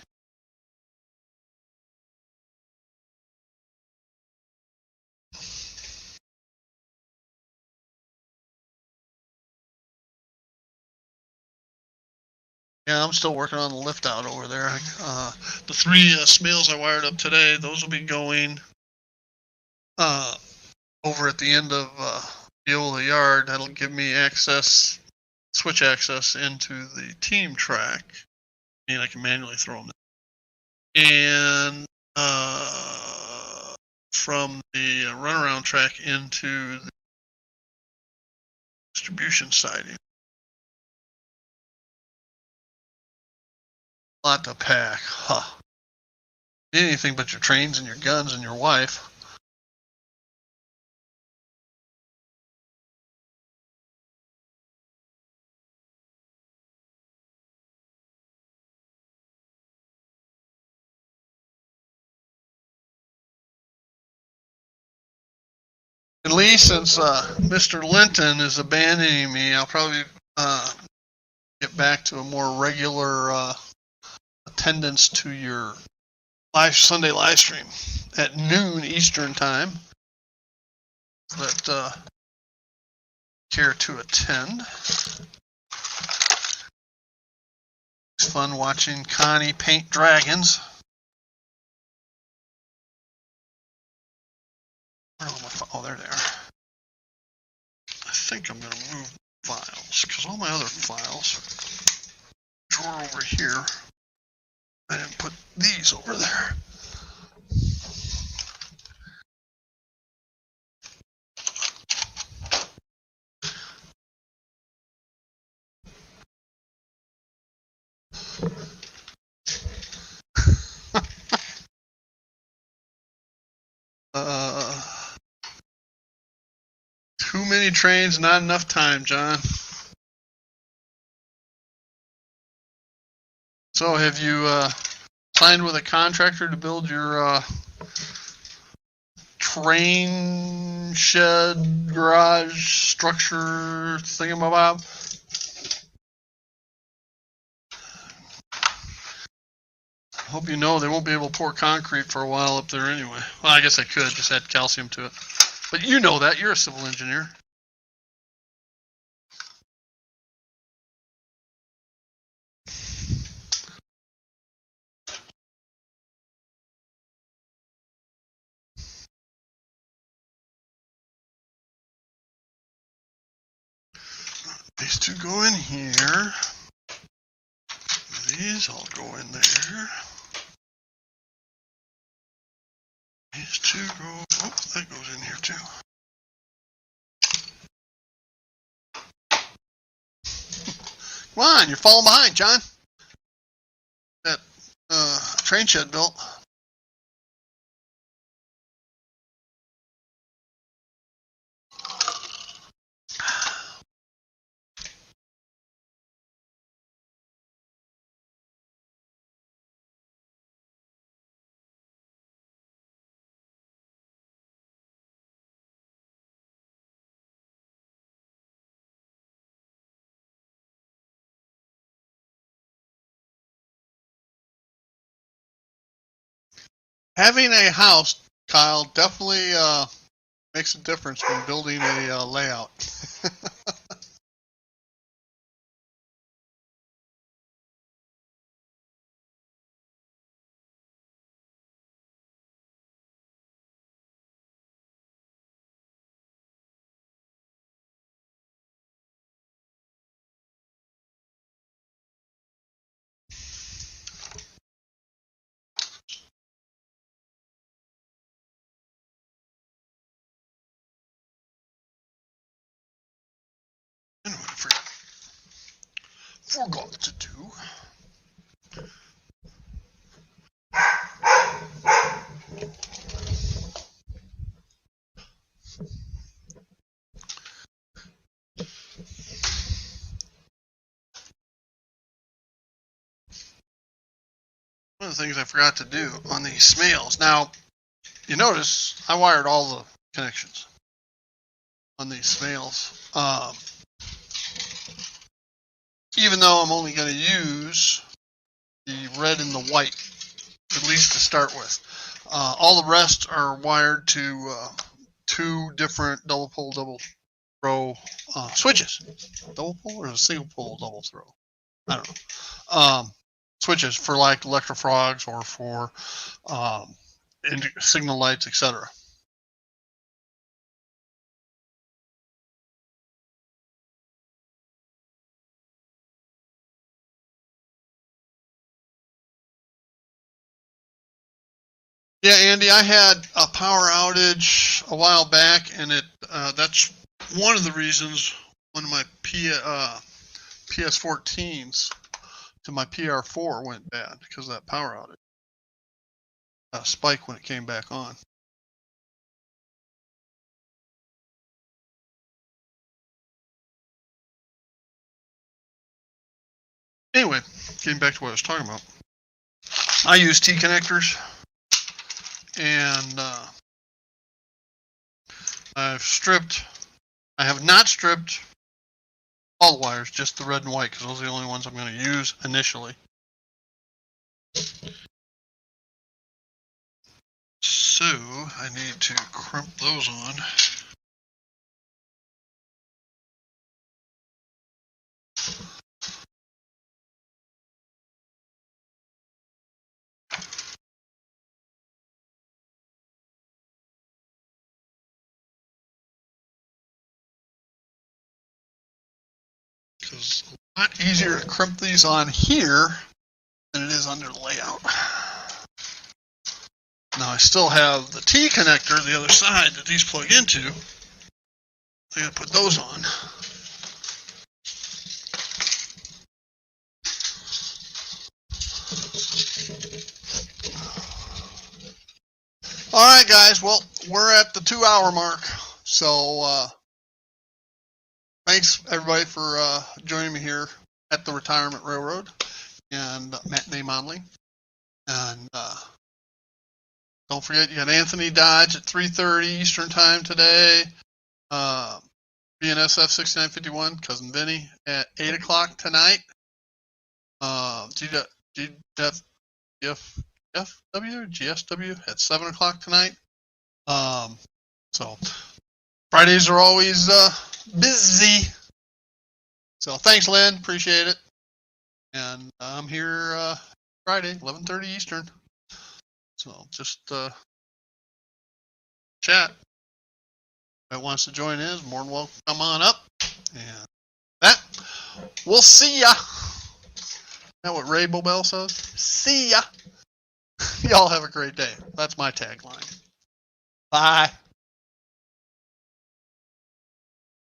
Yeah, I'm still working on the lift out over there. The 3 Smails I wired up today, those will be going over at the end of the yard. That'll give me switch access into the team track, and I can manually throw them in. And from the runaround track into the distribution siding. A lot to pack, huh? Anything but your trains and your guns and your wife. At least since Mr. Linton is abandoning me, I'll probably get back to a more regular attendance to your Sunday live stream at noon Eastern time. That care to attend. It's fun watching Connie paint dragons. Oh, there they are. I think I'm going to move files because all my other files drawer over here. I didn't put these over there. Too many trains, not enough time, John. So have you signed with a contractor to build your train shed garage structure thingamabob? Hope you know they won't be able to pour concrete for a while up there anyway. Well, I guess they could, just add calcium to it. But you know that, you're a civil engineer. These two go in here. These all go in there. These two go, oh, that goes in here too. Come on, you're falling behind, John. That train shed built. Having a house, Kyle, definitely makes a difference when building a layout. And what I forgot to do. One of the things I forgot to do on these Smails. Now, you notice I wired all the connections on these Smails. Even though I'm only going to use the red and the white, at least to start with. All the rest are wired to two different double pole, double throw switches. Double pole or a single pole, double throw? I don't know. Switches for like electrofrogs or for signal lights, etc. Yeah, Andy, I had a power outage a while back, and that's one of the reasons one of my PS14s to my PR4 went bad because of that power outage. Spike when it came back on. Anyway, getting back to what I was talking about. I use T connectors, and I have not stripped all the wires, just the red and white, because those are the only ones I'm going to use initially. So I need to crimp those on. Because it's a lot easier to crimp these on here than it is under the layout. Now I still have the T connector, the other side that these plug into. I gotta put those on. All right, guys. Well, we're at the 2-hour mark. So thanks, everybody, for joining me here at the Retirement Railroad and Matinee Modeling. And don't forget, you got Anthony Dodge at 3:30 Eastern Time today. BNSF 6951, Cousin Vinny at 8 o'clock tonight. GSW at 7 o'clock tonight. So Fridays are always busy. So thanks, Lynn. Appreciate it. And I'm here Friday, 11:30 Eastern. So just chat. If wants to join in, is more than welcome. Come on up. And That we'll see ya. Is that what Ray Bobel says? See ya. Y'all have a great day. That's my tagline. Bye.